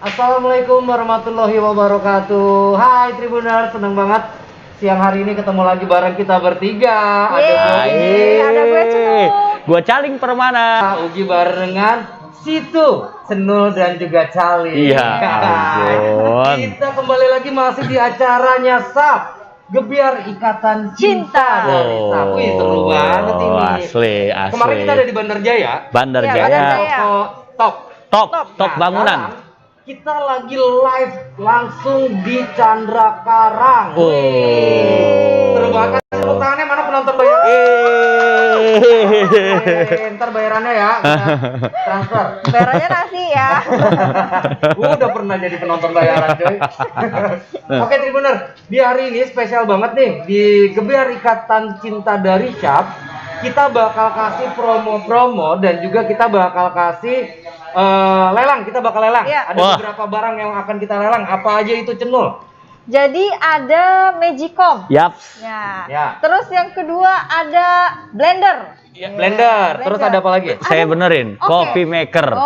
Assalamualaikum warahmatullahi wabarakatuh. Hai Tribuners, seneng banget siang hari ini ketemu lagi bareng kita bertiga. Ada gue Cenul, gue Caling Permana, Ugi barengan Situ, Cenul dan juga Caling. Iya, ampun. Kita kembali lagi masih di acaranya SAP, Gebiar Ikatan Cinta dari SAP. Wih, seru banget ini. Asli. Kemarin kita ada di Bandar Jaya. Bandar Iya, Jaya. Bandar Jaya. Top bangunan. Sekarang kita lagi live langsung di Chandra Karang. Seru banget. Tepuk tangannya mana penonton bayaran? Ntar bayarannya ya, kita transfer. bayarannya nasi ya. Gua udah pernah jadi penonton bayaran, coy. Oke, Tribuner, di hari ini spesial banget nih di Gebiar Ikatan Cinta dari SAP. Kita bakal kasih promo-promo dan juga kita bakal kasih lelang. Kita bakal lelang. Iya. Ada beberapa barang yang akan kita lelang. Apa aja itu, Cenul? Jadi ada Magicom. Yaps. Ya. Terus yang kedua ada blender. Blender. Terus ada apa lagi? Saya benerin, Oke. coffee maker.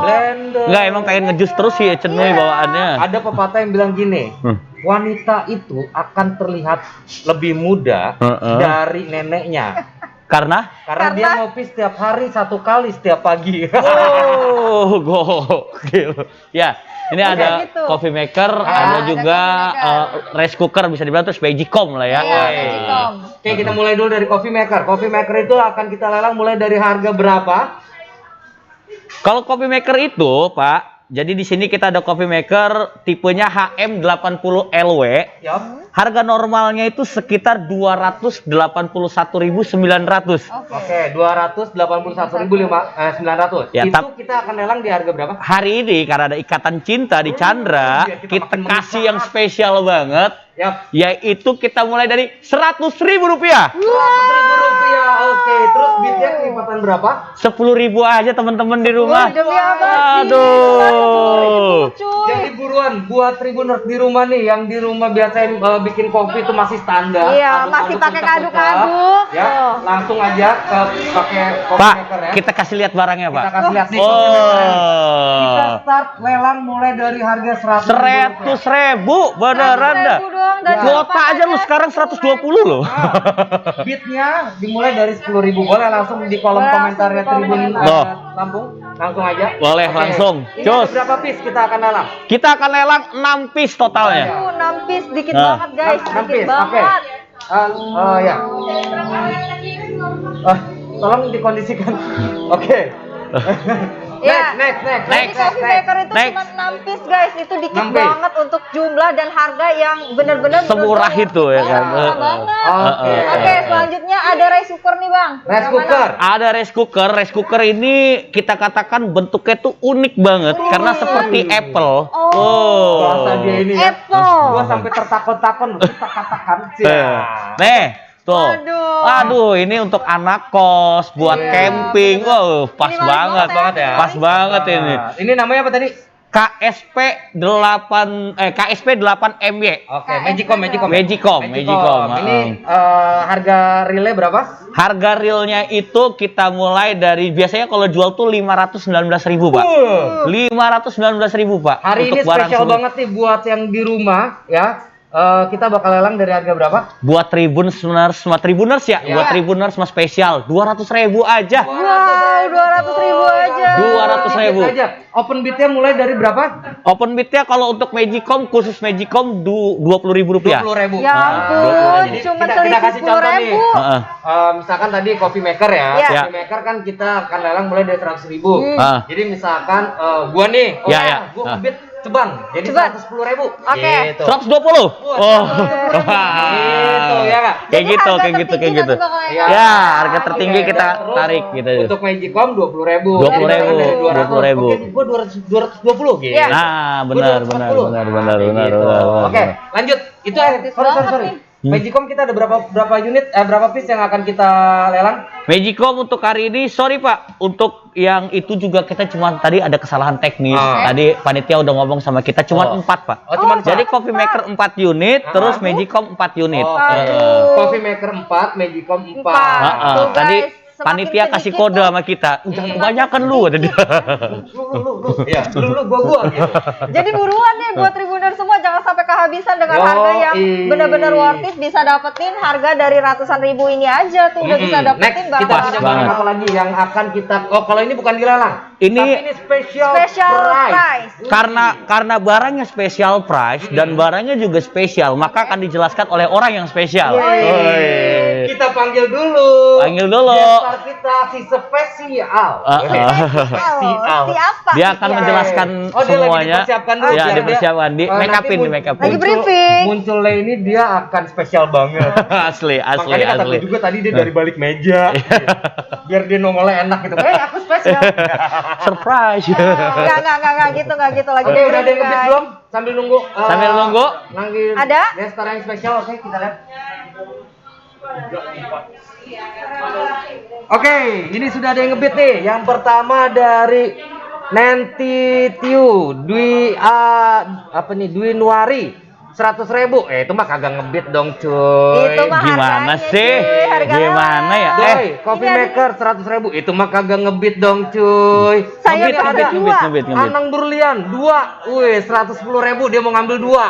Blender. Enggak, emang pengen ngejus terus sih ya Cenui bawaannya. Ada pepatah yang bilang gini, wanita itu akan terlihat lebih muda dari neneknya. Karena Dia ngopi setiap hari 1 kali setiap pagi. gokil. Ya, ini ada gitu. coffee maker, ada ada juga coffee rice cooker bisa dibilang terus Magicom lah ya. Iya, Magicom. Oke, kita mulai dulu dari coffee maker. Coffee maker itu akan kita lelang mulai dari harga berapa? Kalau coffee maker itu, Pak, jadi di sini kita ada coffee maker tipenya HM80LW. Yap. Harga normalnya itu sekitar 281.900. Oke, 281.900. Ya, Itu kita akan lelang di harga berapa? Hari ini karena ada ikatan cinta di Chandra, biar kita kita makin kasih yang menghangat. spesial banget, Yap. yaitu kita mulai dari Rp100.000. Rp100.000. Oke, terus bitnya kelipatan berapa? 10.000 aja teman-teman di rumah. Demi apa sih? Aduh. Cuy. Jadi buruan buat Tribuners di rumah nih, yang di rumah biasanya bikin kopi itu masih standar. Iya, aduk-aduk, masih pakai uncak-uncak. aduk-aduk. Ya, Oh. langsung aja pakai kopi Pak, maker ya. kita kasih lihat barangnya, Pak. Kita kasih lihat nih. Kita Oh. start lelang mulai dari harga 100.000 beneran dah. 100.000 doang dan Kuota aja lu sekarang 120 loh. Bitnya dimulai dari 10.000. Boleh langsung di kolom Boleh komentarnya langsung di Tribun kolom komentar. Lampung, langsung aja. Boleh, Oke. langsung. Ini Cus. ada berapa piece kita akan lelang? Kita akan lelang 6 piece totalnya. 6 piece dikit Nah. banget guys, 6 dikit piece. Oke. banget. Ya. Tolong dikondisikan. Oke. Ya. Next. Jadi coffee maker itu Next. cuma 6 piece guys, itu dikit 6 piece. banget untuk jumlah dan harga yang benar-benar Semurah itu ya kan. Murah banget. Oke. Oke, selanjutnya ada rice cooker nih bang. Rice Yang cooker. mana? Ada rice cooker. Rice cooker ini kita katakan bentuknya tuh unik banget karena seperti apple. Bahasa dia ini ya. Apple. Gua sampai tertakut-takut kita katakan sih. Nih, tuh. Aduh. Ini untuk anak kos, buat Iya. camping. Wow, pas Ini banget. banget ya. Pas banget ini. Ini namanya apa tadi? KSP 8MY. Oke, Magicom. Magicom. Ini harga realnya berapa? Harga realnya itu kita mulai dari biasanya kalau jual tuh 519.000, Pak. 519.000, Pak. Hari ini untuk barang spesial semua. banget nih buat yang di rumah ya. Kita bakal lelang dari harga berapa? Buat Tribuners ya, Ya. buat Tribuners mas spesial 200.000 aja. Wow, 200.000 aja. 200.000. Aja. Open bidnya mulai dari berapa? Open bidnya kalau untuk Magicom, khusus Magicom Rp20.000. 20.000 rupiah. Ya ampun, Jadi cuma kita selisih kasih contoh nih. 10.000. Misalkan tadi coffee maker ya. Iya. Coffee maker kan kita akan lelang mulai dari 100.000. Ah. Jadi misalkan gua nih, Ya. gua bid ceban, jadi Ceban. 110.000. Oke. Gitu. 120. Oh. Gitu ya Kak. Kayak Jadi gitu, harga kayak gitu, tertinggi kayak gitu. nanti bakal Iya. Ya, harga tertinggi Oke, kita terus tarik gitu. Untuk Magicom 20.000. 20.000, Jadi dari 20.000. Oke, gua 220 gitu. Iya. Nah, Gua benar. 240. Gitu. Oke, lanjut. Itu Gratis banget sorry. nih. Magicom kita ada berapa unit, berapa piece yang akan kita lelang? Magicom untuk hari ini, sorry Pak, untuk yang itu juga kita cuma tadi ada kesalahan teknis. Tadi panitia udah ngomong sama kita cuma 4 Pak. Oh, cuman Jadi coffee maker 4 unit, terus Magicom 4 unit. Coffee maker 4, Magicom 4. Tuh, Tadi guys. panitia kasih sedikit kode tuh, sama kita. Jangan kebanyakan lu ada dia. Lu. Ya, lu gua gitu. Jadi buruan nih buat Tribuners semua, jangan sampai kehabisan dengan harga yang benar-benar worth it. Bisa dapetin harga dari ratusan ribu ini aja tuh udah bisa dapetin Next, kita barang-barang. punya barang apa lagi yang akan kita kalau ini bukan dilelang. Ini- Tapi ini special price. Karena barangnya special price dan barangnya juga spesial, maka akan dijelaskan oleh orang yang spesial. Woi. Kita panggil dulu. Panggil dulu. Gestar kita si spesial. Spesial. Siapa? Dia akan menjelaskan Oh, dia lagi semuanya. dipersiapkan dulu, Ya, biar dia- dipersiapkan di make nanti upin, di make upin. Lagi briefing. Munculnya ini dia akan spesial banget. Asli, asli, Makanya kata asli. gue juga tadi dia dari balik meja. Biar dia nongolnya enak gitu. Aku spesial. Surprise. Enggak gitu lagi. Oke, udah ada yang briefing, ngebit guys. belum? Sambil nunggu. Sambil nunggu. Ada? Gestar yang spesial. Oke, kita lihat. Oke, ini sudah ada yang ngebit nih. Yang pertama dari Nanti Tiu Dwi Nuari 100.000. Itu mah kagak ngebit dong, cuy. Itu mah Gimana harganya, sih? cuy, harganya. Gimana ya? Doi, coffee maker 100.000. Itu mah kagak ngebit dong, cuy. Saya Ngebit, udah ngebit, ada ngebit, dua. ngebit, ngebit. Anang Berlian 2. Wih, 110.000 dia mau ngambil 2.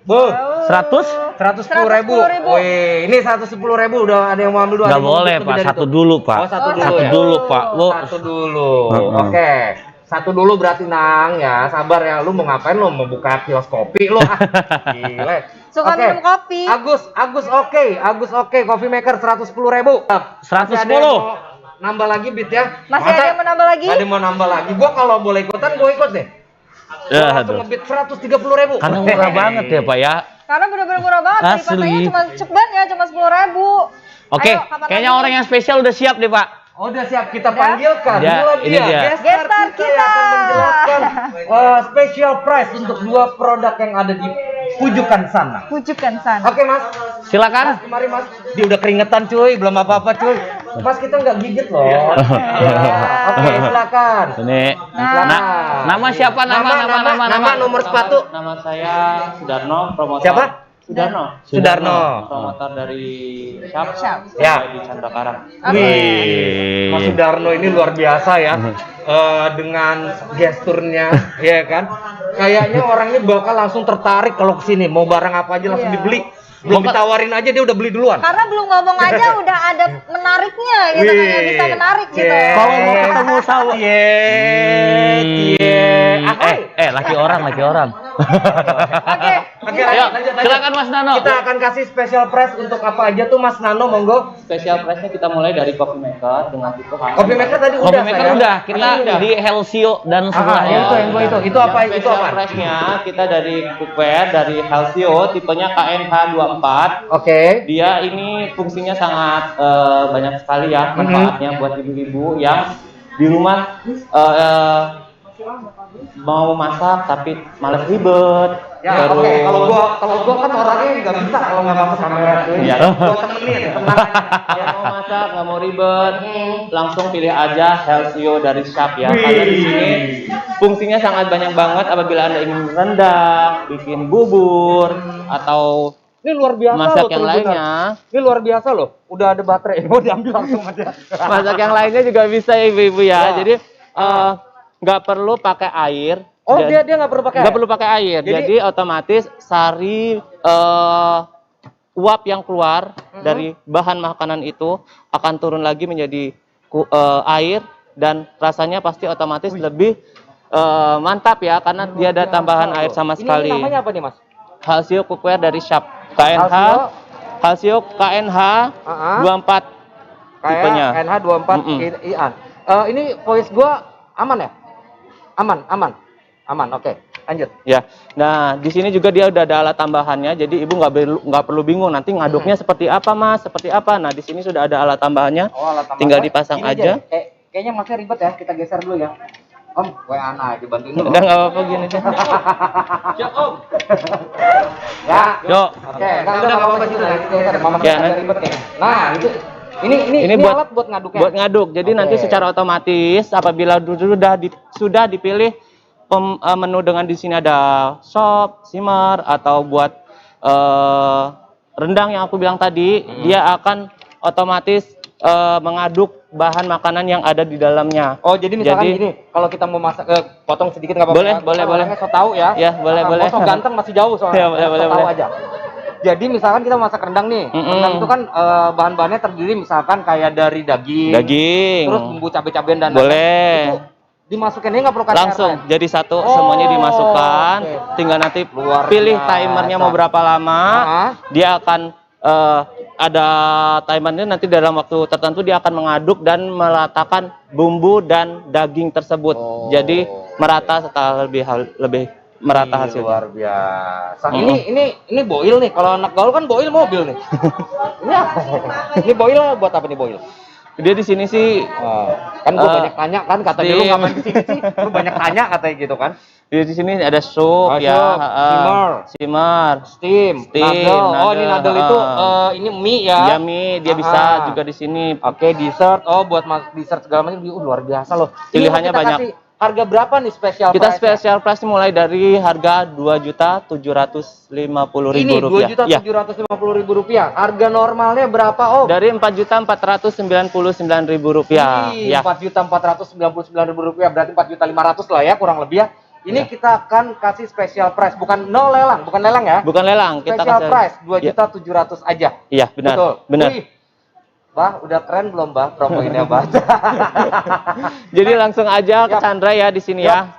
Bu, 100? 110.000. 110.000. Wih, ini 110.000 udah ada yang mau ambil 2. Nggak boleh, Pak. Satu dulu, Pak. Oh, satu Oh, dulu. Satu Ya? dulu, Pak. Lu Satu dulu. Heeh. Oke. Satu dulu berarti Nang ya. Sabar ya. Lu mau ngapain lu? Mau buka kios kopi lu? Gile. Suka Oke. minum kopi. Agus oke. Coffee maker 110.000. 110. Nambah lagi beat ya. Masih ada yang mau nambah lagi? Ada yang mau nambah lagi. Gua kalau boleh ikutan gua ikut deh. Gua Ya, langsung aduh. ngebit 130.000. Karena murah banget ya, Pak ya. Karena bener-bener murah banget. Asli. Lipatannya cuma ceban ya, cuma 10.000. Oke, Ayo, kapan kayaknya lagi? orang yang spesial udah siap deh, Pak. Oh, udah siap kita Udah? panggilkan. Ya, Inilah ini dia. Gestar Gestar yang akan menjelaskan special price untuk 2 produk yang ada di pujukan sana. Pujukan sana. Oke, Mas. Silakan. Mas, mari Mas. Dia udah keringetan, cuy. Belum apa-apa, cuy. Mas, kita nggak gigit loh. Ya. Oke, silakan. Ini. Silakan. Nama siapa? Nama. Nomor sepatu. Nama saya Sudarno, promotor. Siapa? Sudarno. Promotor dari Shop. Ya. Di Chandra Karang. Wih. Mas Sudarno ini luar biasa ya. Dengan gesturnya, ya kan? Kayaknya orangnya bakal langsung tertarik kalau kesini. Mau barang apa aja langsung Iya. dibeli. Belum ditawarin aja dia udah beli duluan. Karena belum ngomong aja udah ada menariknya gitu kan, yang bisa menarik gitu. Kalau mau ketemu sama laki orang. Oke. Oke, Ayo, lanjut. silakan Mas Nano. Kita akan kasih special price untuk apa aja tuh Mas Nano, monggo. Spesial price-nya kita mulai dari coffee maker dengan tipe HM. Coffee maker tadi Kopi udah maker saya. udah, kita Ini udah. di Helsio dan Ah, sebelahnya. itu apa? Yang Itu special apa? price-nya kita dari cookware dari Halsio tipenya KNH24. Oke. Dia ini fungsinya sangat banyak sekali ya manfaatnya buat ibu-ibu yang di rumah mau masak tapi malas ribet. Ya, oke. Kalau gua kan orangnya nggak bisa kalau nggak masuk kamera tuh. Iya. Gua temenin, tenang. Yang mau masak nggak mau ribet, langsung pilih aja Halsio dari Shop ya. Karena di sini fungsinya sangat banyak banget apabila Anda ingin rendang, bikin bubur atau Ini luar biasa masak loh, yang Tribuners. lainnya. Ini luar biasa loh. Udah ada baterai. Mau diambil langsung aja. Masak yang lainnya juga bisa ibu-ibu ya. Ya. Jadi nggak perlu pakai air. Oh, Dan- dia nggak perlu pakai. nggak perlu pakai air. Jadi otomatis sari uap yang keluar dari bahan makanan itu akan turun lagi menjadi air dan rasanya pasti otomatis lebih mantap ya karena dia ada tambahan air sama sekali. Ini namanya apa nih, Mas? Halsio cookware dari Shop KNH. Halsio KNH 24 tipenya. KNH 24 IAN. Ini voice gua aman ya? Aman. Oke. Lanjut. Ya, nah di sini juga dia udah ada alat tambahannya, jadi ibu nggak perlu bingung nanti ngaduknya seperti apa mas, seperti apa. Nah di sini sudah ada alat tambahannya, Oh, alat tambah. tinggal dipasang Gini aja. Kayaknya masnya ribet ya. Kita geser dulu ya. Om, WA aja bantuin dulu. Udah nggak apa-apa gini sih. Ya. Yuk. Oke, enggak apa-apa gitu. Mama Ya, agak ribet ya. Nah, itu ini alat buat ngaduknya. Buat ngaduk. Jadi Oke. nanti secara otomatis apabila sudah dipilih menu dengan di sini ada sop, simmer atau buat rendang yang aku bilang tadi, dia akan otomatis mengaduk bahan makanan yang ada di dalamnya. Oh, jadi misalkan gini, kalau kita mau masak, potong sedikit nggak apa-apa. Boleh. Orangnya so tahu ya. Ya, boleh. So ganteng masih jauh soalnya. Ya, boleh. Tahu aja. Jadi misalkan kita masak rendang nih, rendang itu kan bahan-bahannya terdiri misalkan kayak dari daging, terus bumbu cabai-cabean dan boleh. itu dimasukinnya nggak perlu kasih Langsung air. jadi satu, semuanya dimasukkan. Tinggal nanti pilih timernya mau berapa lama. Dia akan ada timernya, nanti dalam waktu tertentu dia akan mengaduk dan melatakan bumbu dan daging tersebut. Jadi merata setelah lebih merata hasilnya. Luar biasa. Ini boil nih. Kalau anak gaul kan boil mobil nih. Ini apa? Ini boil buat apa nih boil? Dia di sini sih Kan gue banyak tanya kan, katanya lu ngapain di sini sih? Lu banyak tanya katanya gitu kan. di sini ada sup ya, simmer, steam, noodle. Oh, ini noodle itu ini mie ya. Ya mie, dia bisa juga di sini. Oke, dessert. Oh, buat dessert segala macam. Luar biasa loh. Pilihannya banyak. Harga berapa nih spesial price? Kita spesial price mulai dari harga Rp2.750.000. Ini Rp2.750.000. Harga normalnya berapa, Om? Dari Rp4.499.000. Ya. Rp4.499.000, berarti Rp4.500.000 lah ya, kurang lebih ya. Ini kita akan kasih spesial price, bukan lelang ya? Bukan lelang, kita spesial kasih price Rp2.700.000 aja. Iya, benar. Betul. Benar. Wih. Bah, udah keren belum, Bah? Promo ini, Bah. Jadi langsung aja ke Chandra ya di sini ya.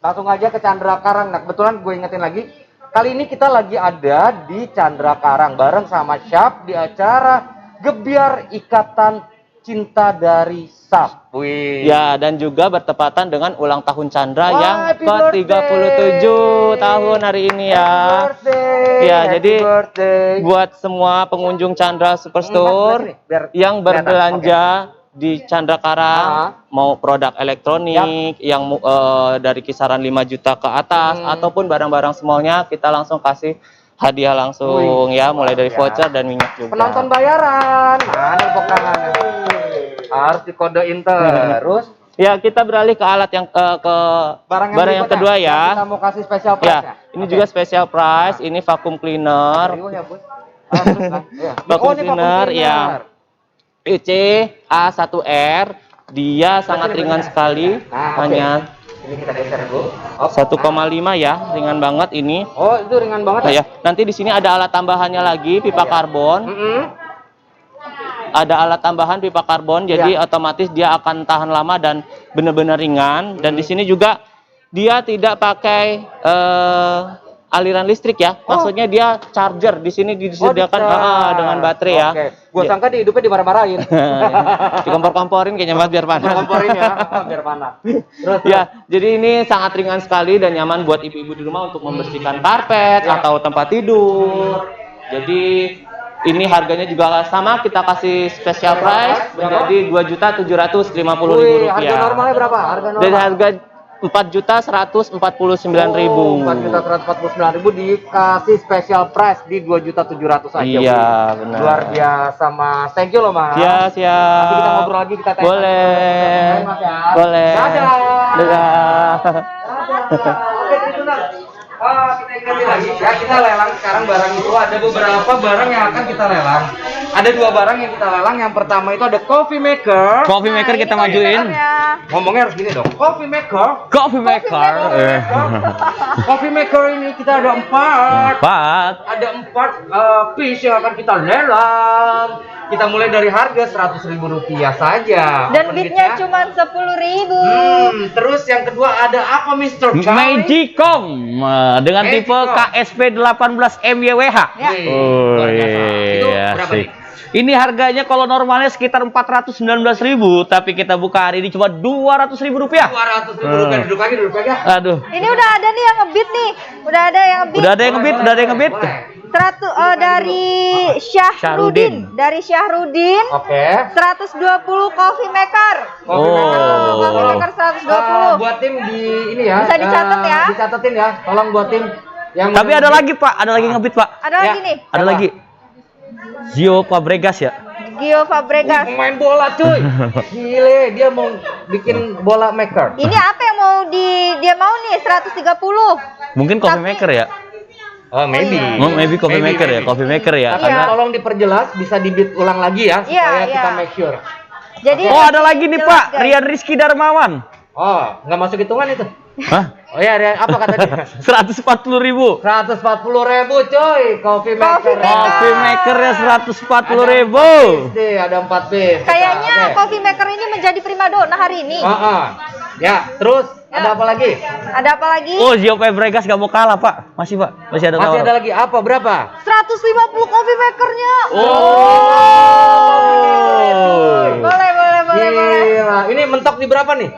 Langsung aja ke Chandra Karang. Nah, kebetulan gue ingetin lagi, kali ini kita lagi ada di Chandra Karang bareng sama Syaf di acara Gebiar Ikatan Cinta dari SAP. Wih. Ya, dan juga bertepatan dengan ulang tahun Chandra yang happy ke-37 tahun hari ini ya. Ya, jadi buat semua pengunjung Chandra Superstore yang berbelanja di Chandra Karang, mau produk elektronik yang dari kisaran 5 juta ke atas ataupun barang-barang smallnya, kita langsung kasih hadiah langsung ya, mulai dari voucher dan minyak juga. Penonton bayaran, mana tepuk tangannya? Harus dikodein terus. Ya, kita beralih ke alat yang ke barang yang kedua ya. Kita mau kasih special price ya. Ini juga special price. Ini vacuum cleaner. Vacuum cleaner ya. IC A1R. Dia sangat ringan sekali. Hanya ini kita geser dulu. 1,5 ya, ringan banget ini. Oh, itu ringan banget ya. Nanti di sini ada alat tambahannya lagi, pipa karbon. Ada alat tambahan pipa karbon, jadi otomatis dia akan tahan lama dan benar-benar ringan. Dan di sini juga dia tidak pakai aliran listrik ya. Maksudnya dia charger, di sini disediakan dengan baterai ya. Gua sangka di hidupnya dimarah-marahin. Dikompor-komporin kayaknya biar panas. Komporin ya, biar panas. Terus, ya, jadi ini sangat ringan sekali dan nyaman buat ibu-ibu di rumah untuk membersihkan karpet atau tempat tidur. Jadi ini harganya juga sama, kita kasih special price menjadi Rp2.750.000. Harga normalnya berapa? Harga normal. Dari harga Rp4.149.000. Rp4.149.000 dikasih special price di Rp2.700.000 aja. Iya, benar. Luar biasa, Mas. Thank you loh, Mas. Ya, siap. Nanti kita ngobrol lagi, kita tanya. Boleh. Boleh. Dadah. Dadah. Oke, Tribuners. Kita ingetin lagi ya, kita lelang sekarang barang itu ada beberapa barang yang akan kita lelang. Ada 2 barang yang kita lelang. Yang pertama itu ada coffee maker. Coffee maker kita majuin. Ngomongnya harus gini dong. Coffee maker. Coffee maker. Coffee maker ini kita ada 4. Ada 4 piece yang akan kita lelang. Kita mulai dari harga Rp100.000 saja. Dan bitnya cuma Rp10.000. Terus yang kedua ada apa, Mr. Charlie? Magicom dengan tipe KSP 18 MYWH. Oh iya. Sih. Ini harganya kalau normalnya sekitar Rp419.000, tapi kita buka hari ini cuma Rp200.000. Rp200.000. Duduk lagi. Aduh. Ini udah ada nih yang ngebit nih. Udah ada yang ngebit. Dari Syahrudin. Oke. 120 coffee maker. Coffee maker 120. Buat tim di ini ya. Bisa dicatat ya. Dicatetin ya. Tolong buat tim yang. Tapi ada lagi, Pak. Ada lagi ngebit, Pak. Ada lagi nih. Ada lagi. Gio Fabregas ya. Gio Fabregas. Main bola, cuy. Gile, dia mau bikin bola maker. Ini apa yang mau dia mau nih 130. Mungkin coffee maker ya. Oh, maybe coffee maker ya. Tapi tolong diperjelas, bisa dibit ulang lagi ya supaya kita make sure. Jadi Oh, ada lagi nih, jelas, Pak. guys. Rian Rizky Darmawan. Oh, nggak masuk hitungan itu. Hah? Oh iya, apa kata dia? 140.000. 140.000 coy, coffee maker. Coffee makernya 140.000. Nih, ada 4 piece. Kayaknya Oke. coffee maker ini menjadi primadona hari ini. Ya, terus ada apa lagi? Ada apa lagi? Oh, Gio Fabregas gak mau kalah, Pak. Masih, Pak. Masih ada Masih tawaran. ada lagi apa? Berapa? 150 coffee makernya. Boleh. Gila. Ini mentok di berapa nih?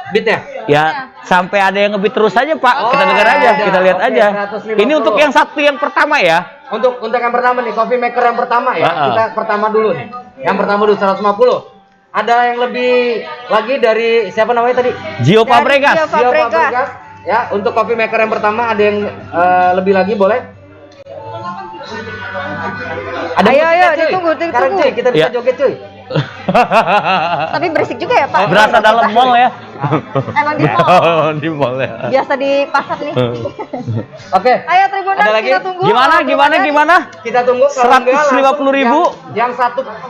Bitnya? Ya, sampai ada yang ngebit terus aja, Pak. Kita dengar ada. aja, kita lihat Oke, aja. 150. Ini untuk yang satu yang pertama ya. Untuk yang pertama nih, coffee maker yang pertama ya. Kita pertama dulu nih. Yang pertama dulu 150. Ada yang lebih lagi dari siapa namanya tadi? Gio Dari Fabregas. Gio Gio Fabregas. Fabregas. Ya, untuk coffee maker yang pertama ada yang lebih lagi boleh? Ada Ayo, musiknya, cuy. ditunggu. Sekarang cuy, kita bisa Ya. joget cuy. Tapi berisik juga ya, Pak. Berasa dalam mall ya. Emang di mall. Di mall ya. Biasa di pasar nih. Oke. Ayo Tribuners, Ada lagi? kita tunggu. Gimana? Kita tunggu kalau enggak, 150.000. langsung yang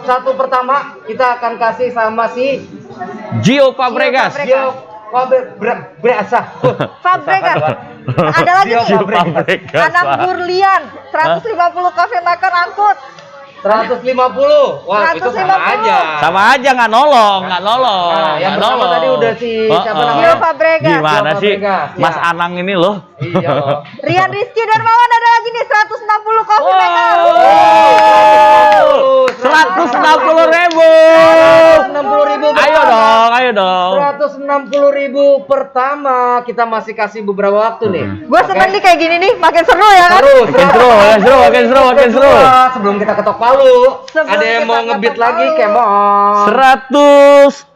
satu pertama kita akan kasih sama si Gio Fabregas. Gio Fabregas. Fabregas. Ada lagi nih. Gio Fabregas. Anak Burlian, 150 coffee maker angkut. 150. Wah, itu sama 150. aja. Sama aja nggak nolong. Nah, yang Nggak pertama nolong. tadi udah si siapa Oh. namanya? Gio Fabregas. Gimana Gio sih, Fabregas, Mas ya. Anang ini loh? Iya loh. Rian Rizky Darmawan ada lagi nih 160 coffee maker. 160.000. 160.000. Ayo dong. 160.000 pertama. Kita masih kasih beberapa waktu nih. Gue seneng nih kayak gini nih, makin seru ya kan? Makin seru. Sebelum kita ketok palu, Sebelum ada yang kita mau ngebit ketok lagi, palu. kemon.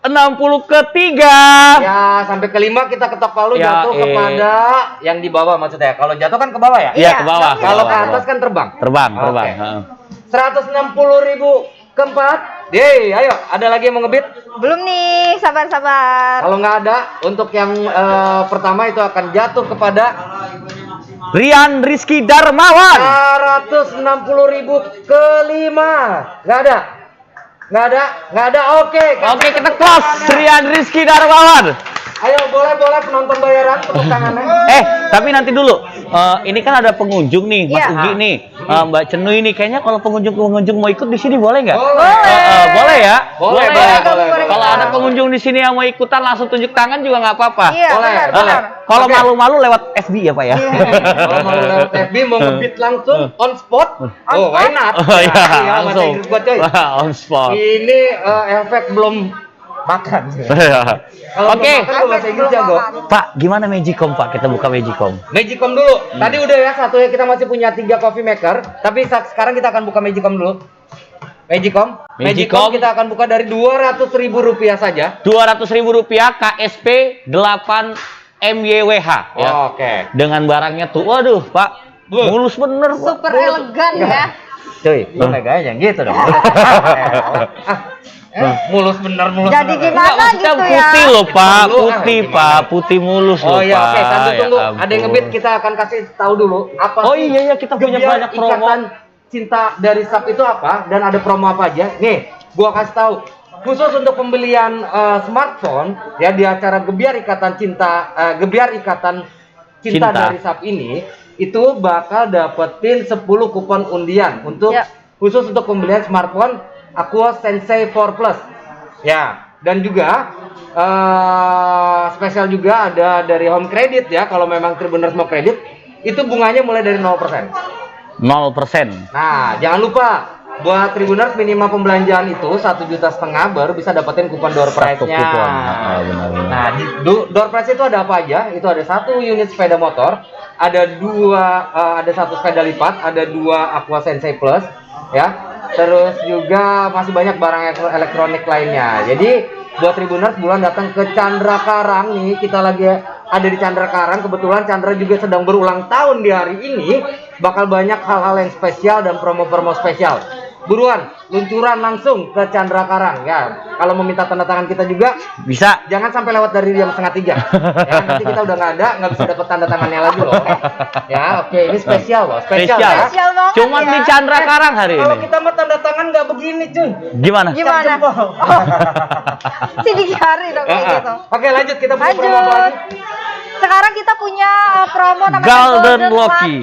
160 ke 3. Ya, sampai kelima kita ketok palu Ya, jatuh kepada yang di bawah maksudnya. Kalau jatuh kan ke bawah ya? Iya, ke bawah. Kalau ke atas kan terbang. Terbang. Oke. Heeh. 160.000 keempat. Yeay, ayo, ada lagi yang mau ngebit? Belum nih, sabar. Kalau nggak ada, untuk yang pertama itu akan jatuh kepada Rian Rizky Darmawan. 160.000 kelima. Nggak ada. Oke, Oke, kita close. Rian Rizky Darmawan. Ayo, boleh penonton bayaran tepuk tangannya. Tapi nanti dulu. Ini kan ada pengunjung nih, Mas Iya. Ugi nih, Mbak Cenui nih. Kayaknya kalau pengunjung mau ikut di sini boleh nggak? Boleh. Boleh ya? Boleh. Kalau ada pengunjung di sini yang mau ikutan langsung tunjuk tangan juga nggak apa-apa. Iya, Boleh, benar. boleh. Kalau Oke. malu-malu lewat FB ya Pak ya. Kalau mau lewat FB mau ngebit langsung on spot. Oh, why not? Oh iya, Bahasa langsung. Inggris gua, coy. On spot. Ini efek belum makan. Kalau Oke. belum makan gua bahasa Inggris jago. Pak, gimana Magicom Pak? Kita buka Magicom. Magicom dulu. Tadi udah ya satu ya, kita masih punya 3 coffee maker, tapi sekarang kita akan buka Magicom dulu. Magicom kita akan buka dari Rp200.000 saja. Rp200.000 KSP 8 MYWH ya. Oke. Dengan barangnya tuh, waduh Pak, mulus bener Pak. Super elegan ya. Cuy, lu meganya yang gitu dong. Mulus bener. Jadi gimana Maksudnya gitu ya? putih loh Pak, Dulu, putih gimana? Pak, putih mulus Oh loh iya, Pak. oke, sambil tunggu. Ya Ada yang ampun. ngebit, kita akan kasih tahu dulu apa Oh sih iya, kita punya Gebiar banyak promo. Ikatan Cinta dari SAP itu apa dan ada promo apa aja? Nih, gua kasih tahu. Khusus untuk pembelian smartphone ya di acara Gebiar Ikatan Cinta Cinta. dari SAP ini itu bakal dapetin 10 kupon undian untuk Ya. khusus untuk pembelian smartphone Aqua Sensei 4 Plus. Ya, dan juga spesial juga ada dari Home Credit ya. Kalau memang Tribuners mau kredit, itu bunganya mulai dari 0%. 0%. Nah, jangan lupa buat Tribuners minimal pembelanjaan itu 1,5 juta baru bisa dapetin kupon door prize-nya. kupon. Benar. Nah, di door prize itu ada apa aja? Itu ada 1 unit sepeda motor, ada 1 sepeda lipat, ada 2 Aqua Sensei Plus, ya. Terus juga masih banyak barang elektronik lainnya. Jadi buat Tribuners bulan datang ke Chandra Karang nih, kita lagi ada di Chandra Karang. Kebetulan Chandra juga sedang berulang tahun di hari ini. Bakal banyak hal-hal yang spesial dan promo-promo spesial. buruan, luncuran langsung ke Chandra Karang ya. Kalau mau minta tanda tangan kita juga, Bisa. jangan sampai lewat dari jam 2:30. Ya, nanti kita udah nggak bisa dapat tanda tangannya lagi loh. Ya, oke, ini spesial loh, spesial Spesial. ya. Spesial banget Cuman ya. di Chandra Karang hari Kalau ini. kita mau tanda tangan nggak begini cuy. Gimana? Gimana? Jempol. Sidik jari dong kayak gitu. Oke, lanjut kita punya promo apa Lanjut. lagi? Sekarang kita punya promo namanya Golden Golden Lucky.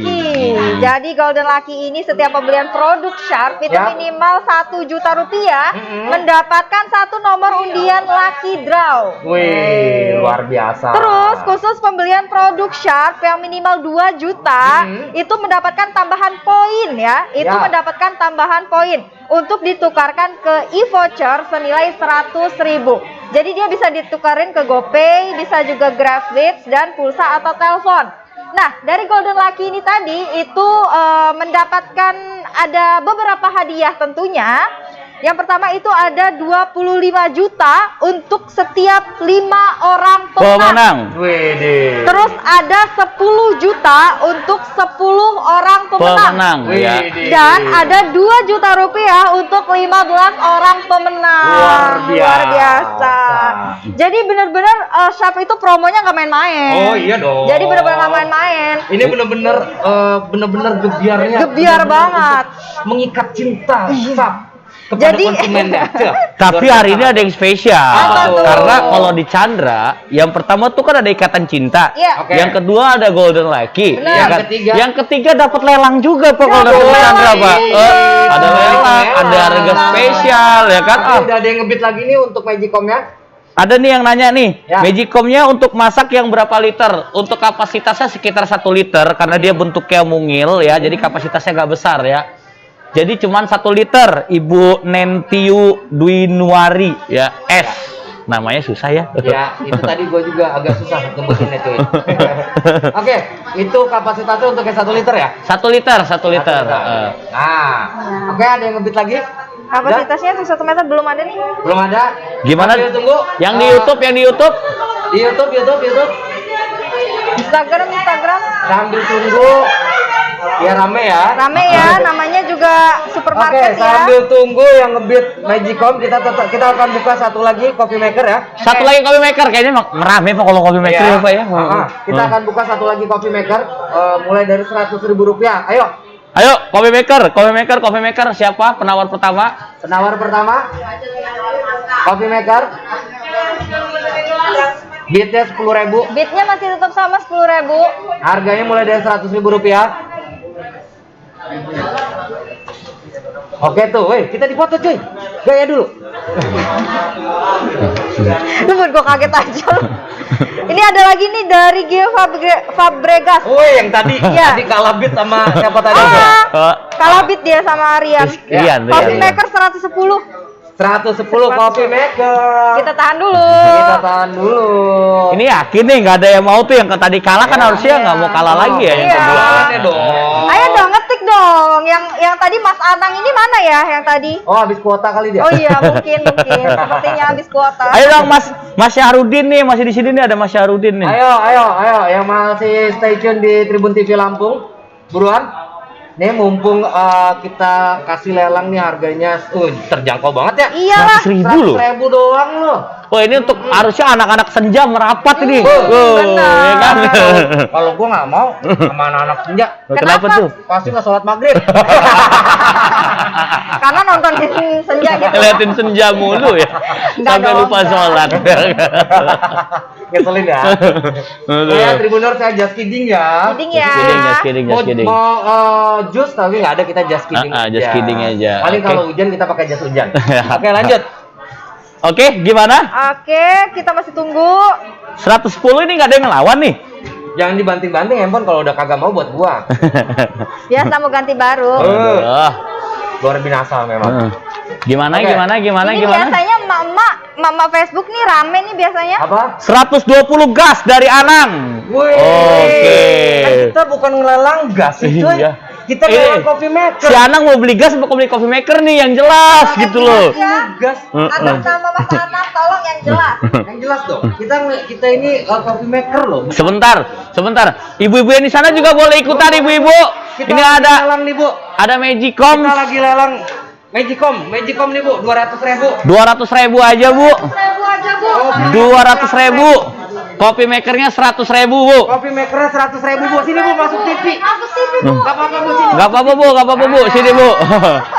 Jadi Golden Lucky ini setiap pembelian produk Sharp itu Ya. minimal 1 juta rupiah mendapatkan 1 nomor undian Lucky Draw. Wih, luar biasa. Terus khusus pembelian produk Sharp yang minimal 2 juta itu mendapatkan tambahan poin ya. Itu Ya. mendapatkan tambahan poin untuk ditukarkan ke e-voucher senilai 100.000. Jadi dia bisa ditukarin ke GoPay, bisa juga GrabWish dan pulsa atau telepon. Nah, dari Golden Lucky ini tadi itu mendapatkan ada beberapa hadiah tentunya. Yang pertama itu ada 25 juta untuk setiap 5 orang pemenang. Wih, Terus ada 10 juta untuk 10 orang pemenang. Ya. Dan ada 2 juta rupiah untuk 15 orang pemenang. Luar biasa. Jadi benar-benar Sharp itu promonya nggak main-main. Oh iya dong. Jadi benar-benar nggak main-main. Ini bener-bener gebiarnya. Gebiar banget. Mengikat cinta Sharp kepada Jadi- konsumennya. Tapi hari ini ada yang spesial. Apa tuh? Karena kalau di Chandra, yang pertama tuh kan ada ikatan cinta. Iya. Oke. Yang kedua ada Golden Lucky. Benar. ya Yang kan? ketiga? Yang ketiga dapat lelang juga Pak kalau dapat lelang. Chandra Pak. Iya. Ada lelang, ada harga spesial ya kan. Ah, Udah ada yang ngebit lagi nih untuk Magicom ya. ada nih yang nanya nih, Ya. Magicomnya untuk masak yang berapa liter? Untuk kapasitasnya sekitar 1 liter karena dia bentuknya mungil ya, jadi kapasitasnya nggak besar ya. Jadi cuman 1 liter, Ibu Nentiu Dwinuari ya, S. Namanya susah ya. Ya, itu tadi gue juga agak susah ngebutinnya cuy. Oke, itu kapasitasnya untuk yang 1 liter ya? 1 liter, 1 liter. Nah, oke, ada yang ngebit lagi? Kapasitasnya untuk 1 meter belum ada nih. Belum ada? Gimana? Sambil tunggu. Yang di YouTube, yang di YouTube. Di YouTube. Instagram. Sambil tunggu. Ya rame ya. Rame ya, namanya juga Oke, supermarket ya. sambil tunggu yang ngebit Magicom, kita akan buka satu lagi coffee maker ya. Satu lagi coffee maker, kayaknya ngerame Pak kalau coffee maker ya Pak ya. Kita akan buka satu lagi coffee maker mulai dari 100.000 rupiah. Ayo, Ayo, coffee maker siapa penawar pertama? penawar pertama. Coffee maker. Bitnya 10.000. Bitnya masih tetap sama 10.000. Harganya mulai dari 100.000 rupiah. Oke tuh, weh, kita dipoto cuy. Gaya dulu. Lu buat gua kaget aja. Ini ada lagi nih dari Gio Fabregas. Woi, yang tadi Iya. tadi kalah bit sama siapa tadi? Kalah bit dia sama Rian. Rian. Coffee maker 110. 110 coffee maker. Kita tahan dulu. Kita tahan dulu. Ini yakin nih nggak ada yang mau tuh yang tadi kalah kan harusnya nggak mau kalah lagi ya yang Iya. kedua. Makanya dong. Ayo dong ngetik dong. Yang tadi Mas Anang ini mana ya yang tadi? Oh, habis kuota kali dia. Oh iya, mungkin. Sepertinya habis kuota. Ayo dong Mas Syahrudin nih, masih di sini nih ada Mas Syahrudin nih. Ayo, yang masih stay tune di Tribun TV Lampung, buruan. Nih mumpung kita kasih lelang nih harganya, terjangkau banget ya. Iyalah. 100.000 loh. 100.000 doang loh. Oh ini untuk harusnya anak-anak senja merapat ini. benar. Ya kan? Kalau gua nggak mau sama anak-anak senja, Kenapa tuh? pasti nggak sholat maghrib. Karena nontonin senja gitu. Ngeliatin senja mulu ya. Nggak Sampai dong, lupa nggak. sholat. Ngeselin ya. Ya Tribuners, saya just kidding ya. Kidding ya. Just kidding. Mau jus tapi nggak ada, kita just kidding. Just kidding aja. Paling Oke. kalau hujan kita pakai jas hujan. Oke, lanjut. Oke, gimana? Oke, kita masih tunggu. 110 ini nggak ada yang ngelawan nih. Jangan dibanting-banting handphone kalau udah kagak mau buat gua. Biasa mau ganti baru. Aduh. Luar binasa memang. Gimana? Oke. Ini biasanya mama Facebook nih rame nih biasanya. Apa? 120 gas dari Anang. Wih. Oke. Kan kita bukan ngelelang gas sih, cuy. Iya. Kita ngelelang coffee maker. Si Anang mau beli gas apa beli coffee maker nih yang jelas gitu loh. Ya, Gas. atas nama Mas Anang tolong yang jelas. Yang jelas dong. Kita ini coffee maker loh. Sebentar. Ibu-ibu yang di sana juga boleh ikutan ibu-ibu. Kita Ini lagi ada lelang nih, Bu. Magicom. Kita lagi lelang Magicom nih Bu, 200.000. 200.000 aja Bu. 100.000 aja, Bu. 200.000. Kopi makernya 100.000 Bu. Kopi makernya 100.000 Bu. Sini Bu, masuk TV. Aku sih, Bu. Gak apa-apa Bu, sini. Gak apa-apa Bu, gak apa-apa Bu. Sini Bu.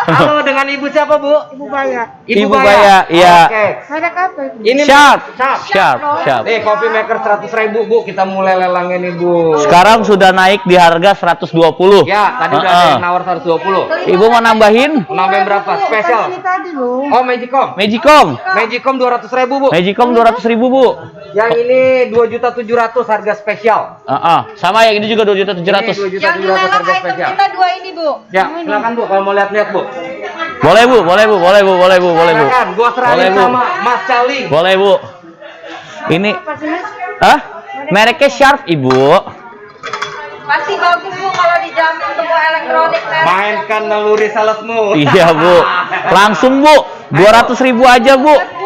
Halo, dengan Ibu siapa Bu? Ibu Baya. Ibu Baya, iya. Oke. Merek apa itu? Ini Sharp. Sharp. Sharp. Nih, kopi maker 100.000 Bu. Kita mulai lelangin nih Bu. Sekarang sudah naik di harga 120. Ya, tadi udah ada yang nawar 120. Ibu mau nambahin? Nambahin berapa? Spesial. Oh, Magicom. Magicom. Magicom 200.000 Bu. Magicom 200.000 Bu. Yang ini 2.700.000 harga spesial. Sama yang ini juga 2.700.000. Ini 2.700.000 Yang dilelang harga item spesial. kita 2 ini, Bu. Ya, silakan Bu kalau mau lihat-lihat Bu. Boleh Bu, boleh Bu, boleh Bu, boleh Bu, boleh Bu. Silakan, gua Boleh, serahin Bu. sama Mas Cali. Boleh Bu. Ini mereknya Sharp Ibu. Pasti bagus, Bu, kalau dijamin semua elektronik. Mainkan naluri salesmu. Iya Bu. Langsung Bu. 200.000 aja Bu. Bu.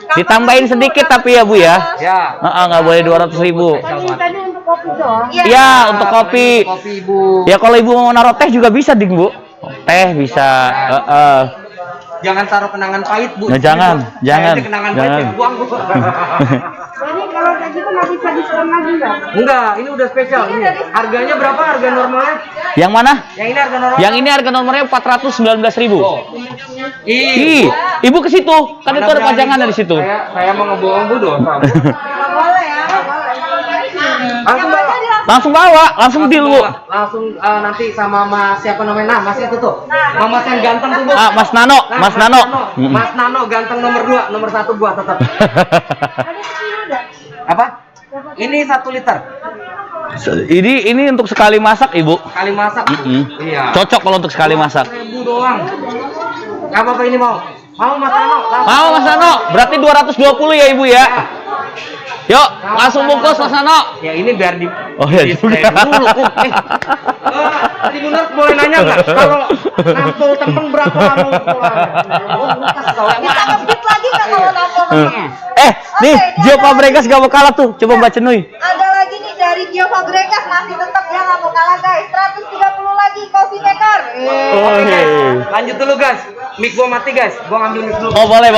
Ditambahin sedikit tapi ya Bu ya. Ya. Nggak boleh 200.000. Tadi untuk kopi doang. Iya untuk kopi. Kopi Ibu. Ya kalau Ibu mau naruh teh juga bisa ding Bu. Teh bisa. Jangan taruh kenangan pahit Bu. Nah, jangan. Kayaknya kenangan pahit Jangan. yang buang Bu. Jadi kalau kayak gitu nggak bisa diskon lagi nggak? Enggak, ini udah spesial. Ini. Harganya berapa harga normalnya? Yang mana? Yang ini harga normal. Yang ini harga nomornya 419.000. Oh. Ih, Ibu ke situ. Kan Mana itu ada berani, pajangan Bu? dari situ. Saya mau ngebohong Bu dosa. Nggak boleh ya, nggak boleh. Langsung bawa. Langsung bawa, langsung deal Bu. Langsung nanti sama Mas siapa namanya? Nah, Mas itu tuh. Mas yang ganteng tuh Bu. Mas Nano, Nah, Mas Nano. Mas Nano ganteng nomor 2, nomor 1 gua tetap. Apa? Ini 1 liter. Ini untuk sekali masak Ibu. Kali masak. Iya. Cocok kalau untuk sekali masak. 1.000 doang. Gak apa-apa ini mau. Mau Mas Nano. Mau Mas Nano, berarti 220 ya Ibu ya. Yuk, langsung bungkus Mas Nano. Ya ini biar di Oh ya display juga. dulu. Tadi bener boleh nanya nggak? Kalau nampol temen berapa mau Bisa ngebit lagi nggak kalau nampol? Nih, Oke, Gio ini Fabregas gak mau kalah tuh. Coba Mbak Cenui. Ada lagi nih dari Gio Fabregas, masih tetap dia nggak mau kalah guys. 130 lagi coffee maker. Lanjut dulu guys. Mic gua mati guys. Gua ngambil mic dulu. Oh boleh. 30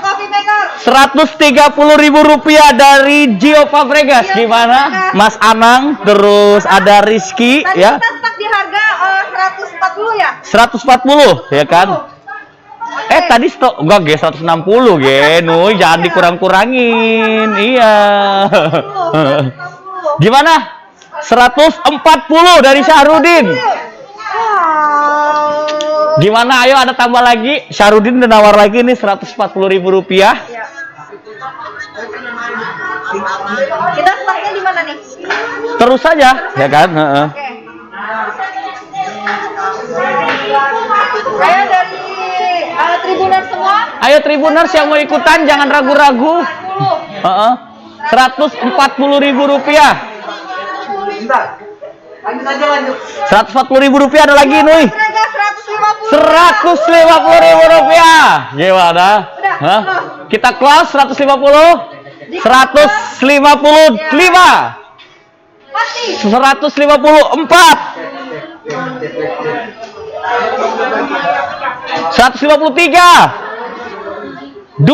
coffee maker. 130.000 rupiah dari Gio Fabregas. Gimana? Mas Anang, terus ada Rizky Tadi ya. kita stuck di harga 140 ya? 140 ya kan? Tadi stok enggak Ge 160 Ge. Nuy, jangan dikurang-kurangin. Iya. Gimana? 140 dari Syahrudin. Wow. Gimana? Ayo ada tambah lagi. Syahrudin udah nawar lagi nih 140.000 rupiah. Kita stucknya di mana nih? Terus saja, ya kan? Oke. Ayo dari Tribuner semua. Ayo Tribuners yang mau ikutan jangan ragu-ragu. 140.000 rupiah. Bentar. Lanjut aja lanjut. 140.000 rupiah ada lagi Nuy. Harga 150. 150.000 rupiah. Gimana? Hah? Kita close 150. 155. Mati. 154. 153. 2.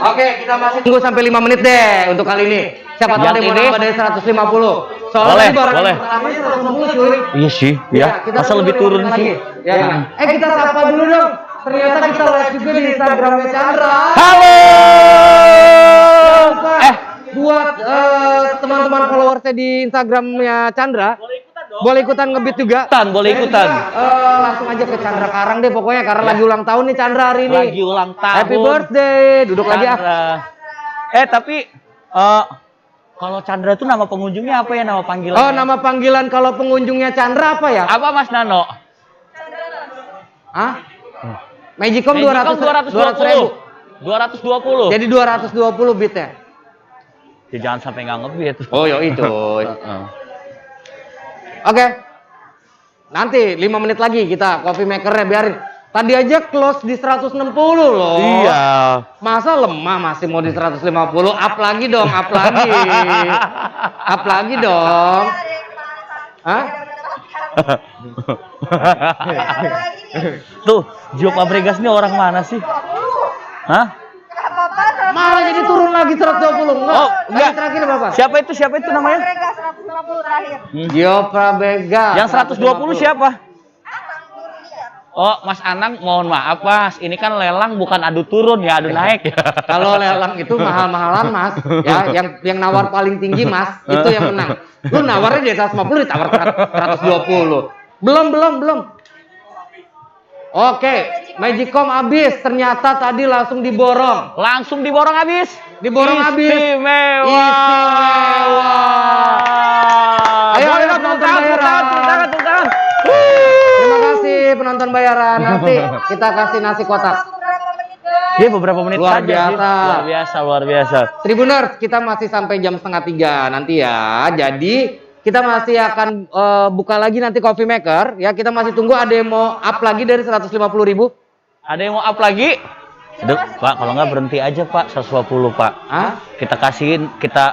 Oke, kita masih tunggu sampai 5 menit deh untuk kali ini. Siapa tahu Yang ada yang mau ini? nambah dari 150. Boleh, tadi barang boleh. pertamanya 160 cuy. Iya sih, ya. Kita Masa tunggu lebih 5 turun menit sih? lagi. Ya. Kita sapa dulu dong. Ternyata kita live juga di Instagramnya Chandra. Halo. Buat teman-teman followersnya di Instagramnya Chandra, boleh ikutan ngebit juga. Boleh ikutan. Langsung aja ke Chandra Karang deh pokoknya karena lagi ulang tahun nih Chandra hari ini. Lagi ulang tahun. Happy birthday. Duduk lagi ah. Chandra. Tapi kalau Chandra itu nama pengunjungnya apa ya, nama panggilan? Oh, nama panggilan kalau pengunjungnya Chandra apa ya? Apa Mas Nano? Hah? Magicom 200.000. 220. Jadi 220 bitnya. Ya, jangan sampai nggak ngebit. Oh, yo itu. Oke. Nanti 5 menit lagi kita coffee makernya biarin. Tadi aja close di 160 loh. Iya. Masa lemah masih mau di 150? Up lagi dong, up lagi. Up lagi dong. Hah? Tuh, Gio Fabregas ini orang mana sih? Hah? Malah jadi turun lagi 120. Oh, enggak. Terakhir berapa? Siapa itu namanya? Fabregas 150 terakhir. Gio Fabregas. Yang 120 siapa? Oh, Mas Anang, mohon maaf Mas, ini kan lelang bukan adu turun ya, adu naik ya. Kalau lelang itu mahal-mahalan Mas, ya yang nawar paling tinggi Mas, itu yang menang. Lu nawarnya di 150 ditawar 120. Belum. Oke, Magicom habis, ternyata tadi langsung diborong. Langsung diborong habis. Istimewa. Ayo penonton bayaran. Tepuk tangan. Terima kasih penonton bayaran. Nanti kita kasih nasi kotak. Dia beberapa menit Luar saja sih. biasa. Luar biasa. Tribuners, kita masih sampai jam 2:30 nanti ya. Jadi kita masih akan buka lagi nanti Coffee Maker. Ya, kita masih tunggu ada yang mau up lagi dari 150.000. Ada yang mau up lagi? Aduh, Pak, kalau nggak berhenti aja Pak, 120 Pak. Hah? Kita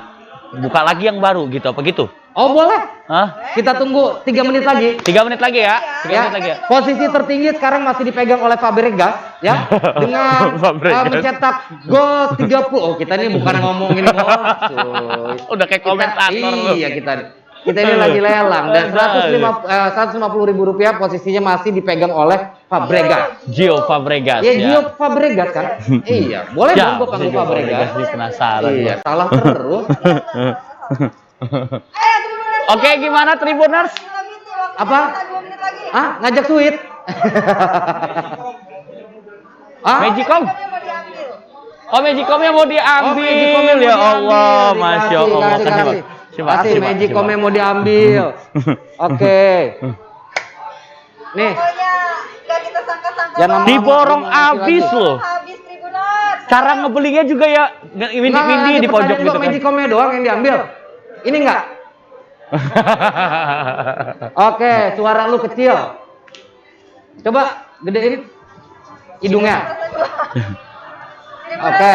buka lagi yang baru gitu, apa gitu? Oh boleh. Hah? Kita tunggu 3 menit lagi. 3 menit lagi ya? 3 Ya, menit lagi ya? posisi tertinggi sekarang masih dipegang oleh Fabregas ya dengan Fabregas. mencetak gol 30. Oh, kita ini bukan ngomongin gol. cuy. Udah kayak komentator lu. Iya, kita ini lagi lelang dan 150.000 rupiah posisinya masih dipegang oleh Fabregas. Gio Fabregas Ya, ya. Gio Fabregas kan? Iya, boleh Ya, dong gua panggil Gio Fabregas. Fabregas, penasaran. Iya, gua. salah terus. Oke, gimana Tribuners? Apa? Ah, ngajak sweet. Ah? Magicom? Oh, Magicomnya mau diambil. Magicomnya mau Ya diambil. Allah, Masya Allah. Kasih. Terima Kasih Pak. Magicomnya mau diambil. Oke. Nih, jangan lama-lama, Diborong ini masih abis lagi. loh. Habis Tribuners. Cara ngebelinya juga ya windy-windy di pojok gitu kan. Magicomnya doang yang diambil. Ini enggak? Oke, suara lu kecil. Coba gedein hidungnya. Oke.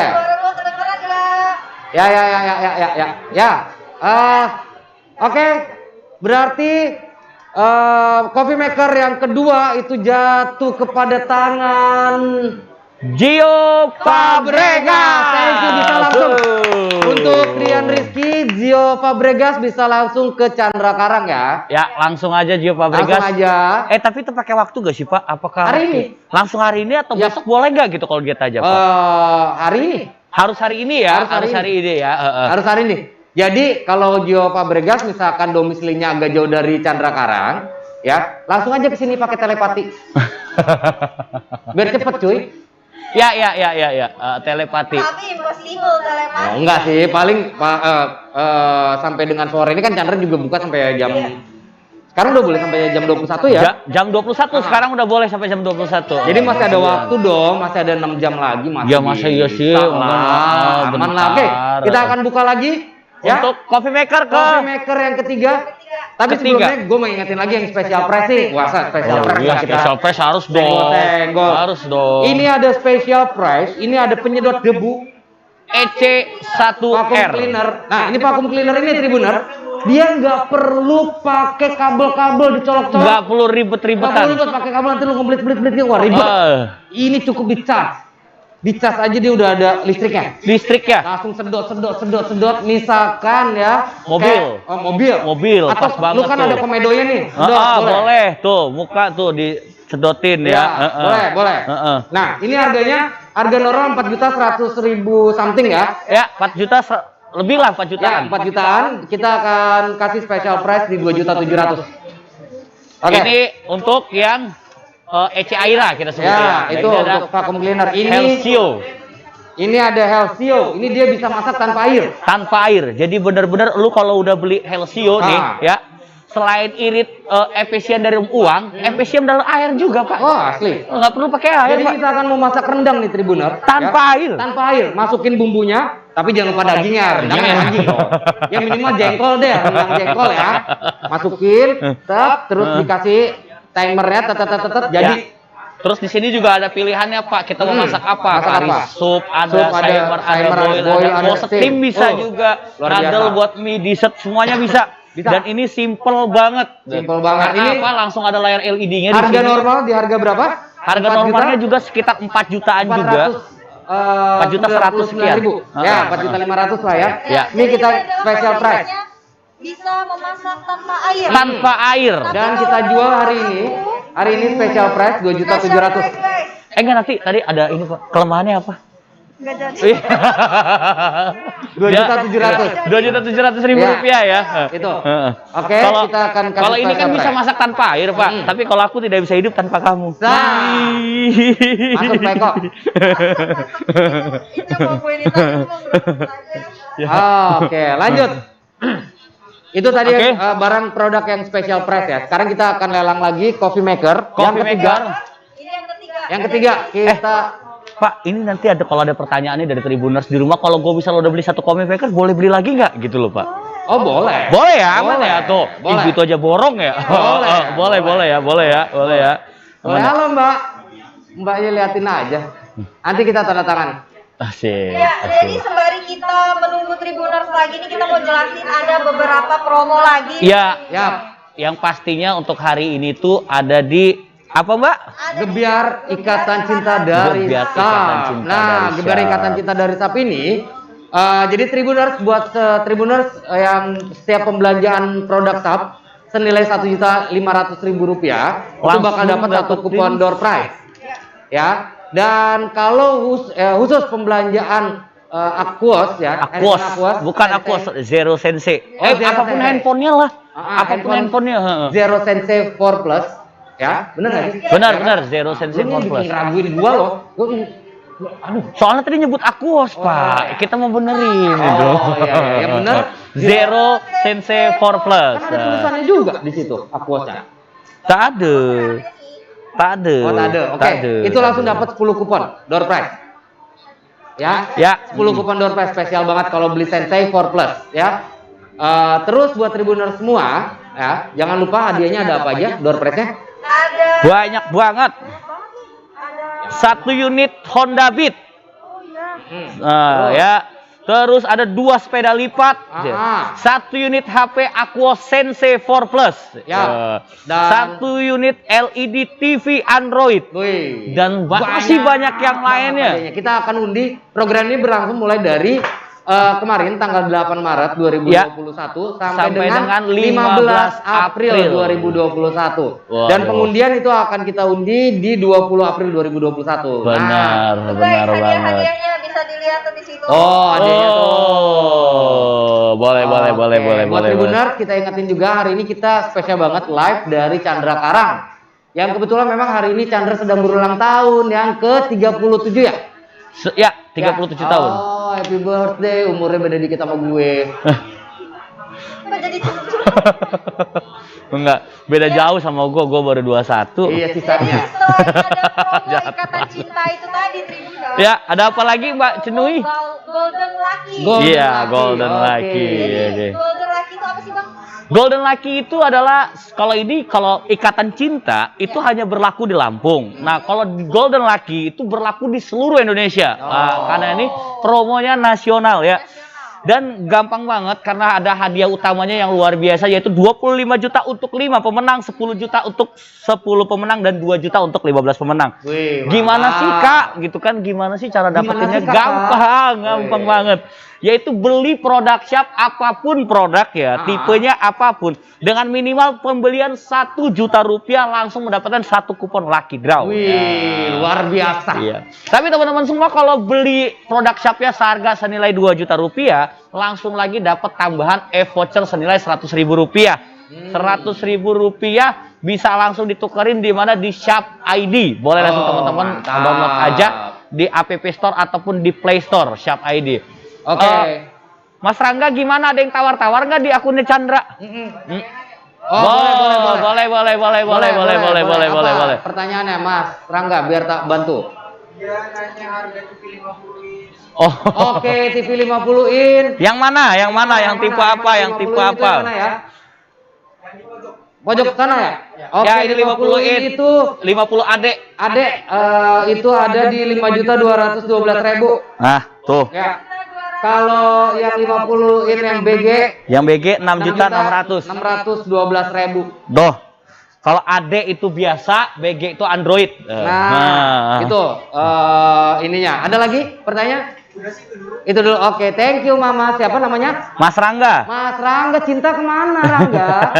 Ya. Oke. Berarti Coffee Maker yang kedua itu jatuh kepada tangan Gio Fabregas. Thank you, bisa langsung. Untuk Rian Rizky, Gio Fabregas bisa langsung ke Chandra Karang ya. Ya, langsung aja Gio Fabregas. Langsung aja. Tapi itu pakai waktu gak sih Pak? Apakah Hari ini? Langsung hari ini atau Ya. besok boleh gak gitu kalau dia aja Pak? Hari ini. Harus hari ini ya? Harus hari ini ya. Harus hari ini. Jadi kalau Gio Fabregas misalkan domisilinya agak jauh dari Chandra Karang, ya langsung aja ke sini pakai telepati. Biar cepet cuy. Ya. Telepati. Tapi impossible telepati. Oh, enggak sih, paling sampai dengan sore ini kan Chandra juga buka sampai jam. Sekarang udah boleh sampai jam 21 ya? Jam 21 sekarang udah boleh sampai jam 21. Jadi masih ada waktu dong, masih ada 6 jam lagi masih. Ya, masa iya sih? Bisa Enggak, lah, aman bentar. lah. Oke, kita akan buka lagi ya. Untuk Coffee Maker ke Coffee Maker yang ketiga. Tapi Ketiga. sebelumnya gue mau ingetin lagi yang special prize nih. Wah, special prize iya, kita. special prize harus dong. Senggol. Harus dong. Ini ada special prize, ini ada penyedot debu EC1R. vacuum cleaner. Nah, ini vacuum cleaner ini Tribuner, dia nggak perlu pakai kabel-kabel dicolok-colok. Nggak perlu Nggak perlu ribet-ribetan. ribet pakai kabel nanti lu ngebelit-belit wah ribet. Ini cukup dicas. Dicas aja dia udah ada listriknya. Listrik ya? Langsung sedot. Misalkan ya. Mobil. Mobil, Atau pas banget lu kan tuh. ada komedonya nih. Sedot, Boleh. Tuh, muka tuh disedotin ya. Boleh. Nah, ini harga normal 4.100.000 something ya. Ya, 4 juta lebih lah 4 Ya, jutaan. 4 jutaan. Kita akan kasih special price di 2.700.000. Oke. Ini untuk yang EC Aira kita sebutnya. Ya, itu Ini ada untuk vacuum cleaner. Helsio Ini ada Helsio. Ini dia bisa masak tanpa air. tanpa air. Jadi benar-benar lu kalau udah beli Helsio nih ya, selain irit efisien dari uang, efisien dari air juga, Pak. Oh, asli. Nggak perlu pakai air, Jadi Pak. kita akan mau masak rendang nih Tribuner. Tanpa air. Tanpa air. Masukin bumbunya, tapi jangan lupa dagingnya. Rendangnya anjing loh. Ya minimal jengkol deh, rendang jengkol ya. Masukin, terus dikasih timernya, jadi Ya. Terus di sini juga ada pilihannya, Pak. Kita mau masak apa? Masak Kari apa? sup, ada Sup, ada timer, ada timer, boil, boil, ada mau ada steam steam. bisa Oh, juga. luar Kadal biasa. buat mie, dessert semuanya bisa. Bisa. Dan ini simple banget. Simple banget. Karena Ini apa? Langsung ada layar LED-nya di harga sini. normal di harga berapa? Harga 4 normalnya juta? juga sekitar 4 jutaan juga. 4 juta 100 sekian. Ya, 4.500.000 lah ya. Ya. Ini kita special price. Bisa memasak tanpa air. Tanpa air. Dan kita jual hari ini. Hari ini special price 2.700.000. Enggak, nanti tadi ada ini Pak. Kelemahannya apa? Enggak jadi. 2.700.000. 2.700.000 Ya. rupiah ya. Itu. Heeh. Oke, Kalau- kita akan kasih Kalau ini kan special bisa price. masak tanpa air, Pak. Tapi kalau aku tidak bisa hidup tanpa kamu. Nah. Masuk, Peko. Itu mau gue ini tadi mau berapa aja. Oke, lanjut. Itu tadi Oke. barang produk yang special price ya. Sekarang kita akan lelang lagi coffee maker. Coffee yang ketiga, maker. Ini yang ketiga. Yang ketiga kita Pak, ini nanti ada kalau ada pertanyaan nih dari Tribuners di rumah, kalau gue bisa lo udah beli satu coffee maker, boleh beli lagi nggak? Gitu loh, Pak. Oh, boleh. Boleh ya, aman Boleh. ya tuh. Boleh. Ibu itu aja borong ya. Boleh. Boleh ya, boleh ya. Boleh, Aman ya? halo Mbak. Mbaknya liatin aja. Nanti kita tanda tangan. Asik. Ya, jadi Asik. sembari kita menunggu Tribuners lagi nih, kita mau jelasin ada beberapa promo lagi. Ya, Ya, yang pastinya untuk hari ini tuh ada di apa, Mbak? Gebiar Ikatan Cinta dari Gebiar SAP. Ikatan Cinta Nah, dari Gebiar SAP. Ikatan Cinta dari SAP ini jadi Tribuners buat Tribuners yang setiap pembelanjaan produk SAP senilai Rp1.500.000 itu Langsung bakal dapat satu dapetin. kupon door prize. Ya. Dan kalau khusus pembelanjaan Aquos ya, Aquos, handphone bukan Sensei. Aquos, Zero Sensei. Oh, Zero Apapun Sensei. handphonenya lah. Apapun handphone handphonenya. heeh. Zero Sensei 4 Plus. Ya, bener nggak sih? Benar, Zero Sensei Lu 4 bikin Plus. raguin gua loh. Aduh, soalnya tadi nyebut Aquos, Pak. Kita mau benerin itu. Oh, iya, iya, bener. Zero Sensei 4 Plus. Ada tulisannya juga di situ Aquosnya. Tak ada. Tak ada. Oh, tak ada. Oke. Itu langsung dapat 10 kupon door prize. Ya. Ya. 10 kupon door prize spesial banget kalau beli Sensei 4 Plus ya. Terus buat Tribuners semua ya, jangan lupa hadiahnya ada apa aja door prize-nya? Ada Banyak banget. Satu unit Honda Beat. Ya. Terus ada 2 sepeda lipat. Satu unit HP Aquos Sensei 4 Plus. Ya. Dan- Satu unit LED TV Android. Wih. Dan masih banyak yang lainnya. hadiahnya. Kita akan undi. Program ini berlangsung mulai dari kemarin tanggal 8 Maret 2021 Sampai dengan 15 April 2021. Waduh. Dan pengundian itu akan kita undi di 20 April 2021. Benar, guys, benar banget. hadiah-hadiahnya bisa dilihat tuh di situ. Oh, hadiahnya tuh. Boleh. Buat Tribuners, kita ingetin juga hari ini kita spesial banget live dari Chandra Karang. Yang kebetulan memang hari ini Chandra sedang berulang tahun yang ke-37 ya? Ya, 37 tahun. Oh, happy birthday. Umurnya beda dikit sama gue. Kok jadi Enggak, beda jauh sama gue baru 21. Iya, sisanya. selain ada promo Ikatan Cinta itu tadi Tribuners. Ya, ada apa lagi Mbak Cenui? Golden Lucky. Iya, Golden Lucky. Oke. Oke. Golden Lucky itu apa sih, Bang? Golden Lucky itu adalah kalau Ikatan Cinta itu hanya berlaku di Lampung. Nah, kalau di Golden Lucky itu berlaku di seluruh Indonesia. Nah, karena ini promonya nasional ya. Dan gampang banget karena ada hadiah utamanya yang luar biasa yaitu 25 juta untuk 5 pemenang, 10 juta untuk 10 pemenang dan 2 juta untuk 15 pemenang. Wih, Gimana mantap. sih Kak? Gitu kan gimana sih cara dapetinnya? sih, Kak? Gampang Wih. banget. Yaitu beli produk shop apapun produk ya, tipenya apapun dengan minimal pembelian 1 juta rupiah langsung mendapatkan 1 kupon lucky draw. Wih, luar biasa. Iya. Tapi teman-teman semua kalau beli produk shopnya seharga senilai 2 juta rupiah, langsung lagi dapat tambahan e-voucher senilai 100.000 rupiah. 100.000 rupiah bisa langsung ditukerin di mana di Shop ID. Boleh langsung teman-teman mantap. download aja di App Store ataupun di Play Store Shop ID. Oke. Mas Rangga gimana? Ada yang tawar-tawar nggak di akunnya Chandra? Oh, boleh. Boleh. Pertanyaannya, Mas Rangga, biar tak bantu. Oh. Oke, TV 50 in. Yang mana? Yang tipe apa? Yang tipe 50 in itu apa? yang mana ya? Pojok sana ya? Oke, Ya, ini 50 in. itu 50 adek. itu ada di 5.212.000. Nah, tuh. Ya. Kalau yang 50 in yang BG, Yang BG 6.600.000. 612.000. Doh. Kalau AD itu biasa, BG itu Android. Nah, itu ininya. Ada lagi pertanyaan? Itu dulu. Oke, thank you Mama. Siapa namanya? Mas Rangga. Mas Rangga. Cinta kemana Rangga?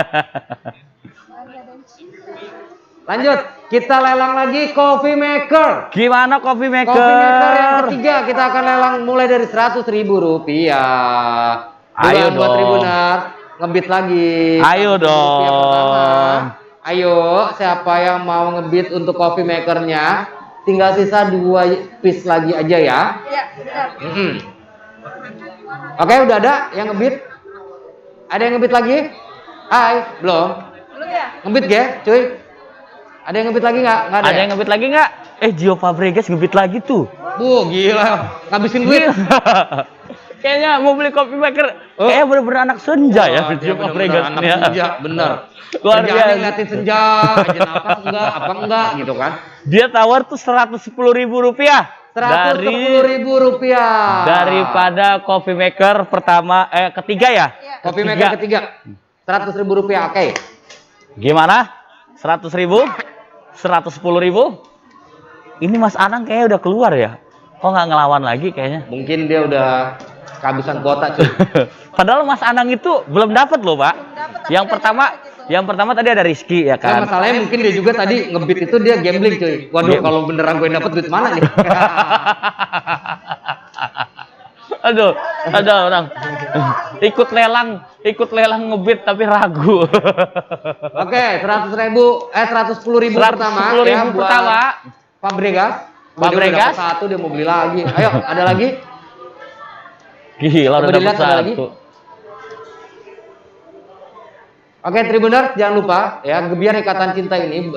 Lanjut, kita lelang lagi coffee maker. Gimana coffee maker? Coffee maker yang ketiga kita akan lelang mulai dari 100.000 rupiah. Ayo Buat dong. Tribuners, ngebit lagi. Ayo 100.000 rupiah dong. pertama. Ayo, siapa yang mau ngebit untuk coffee makernya? Tinggal sisa 2 piece lagi aja ya. Iya, benar. Oke, udah ada yang ngebit? Ada yang ngebit lagi? Hai, belum? Belum ya? Ngebit ya, cuy? Ada yang ngebit lagi nggak? Nggak ada. Ada yang ngebit lagi nggak? Gio Fabregas ngebit lagi tuh. Gila, ngabisin duit. Kayaknya mau beli coffee maker. Kayaknya bener-bener anak senja ya, Dia Gio bener-bener Fabregas anak nih ya. senja, bener. Luar Kerjaannya biasa. ngeliatin senja, aja apa enggak gitu kan. Dia tawar tuh 110.000 rupiah. 110.000 rupiah. Daripada coffee maker pertama ketiga ya? Kopi maker ketiga. 100.000 rupiah, oke. Gimana? 100.000? 110.000? Ini Mas Anang kayaknya udah keluar ya? Kok nggak ngelawan lagi kayaknya? Mungkin dia udah kehabisan kuota, cuy. Padahal Mas Anang itu belum dapat loh, Pak. Yang pertama tadi ada Rizky ya Nah, kan? masalahnya mungkin dia juga tadi ngebit itu dia gambling, cuy. Waduh, kalau beneran gue dapet duit mana nih? Aduh, orang ikut lelang ngebit tapi ragu. Oke, 110.000 pertama 110.000 ya buat pertama. Fabregas. Fabregas. Dia udah dapet 1, dia mau beli lagi. Ayo, ada lagi? Gila udah Coba dilihat, dapat ada lagi? 1. Oke, Tribuners, jangan lupa ya, Gebiar Ikatan Cinta ini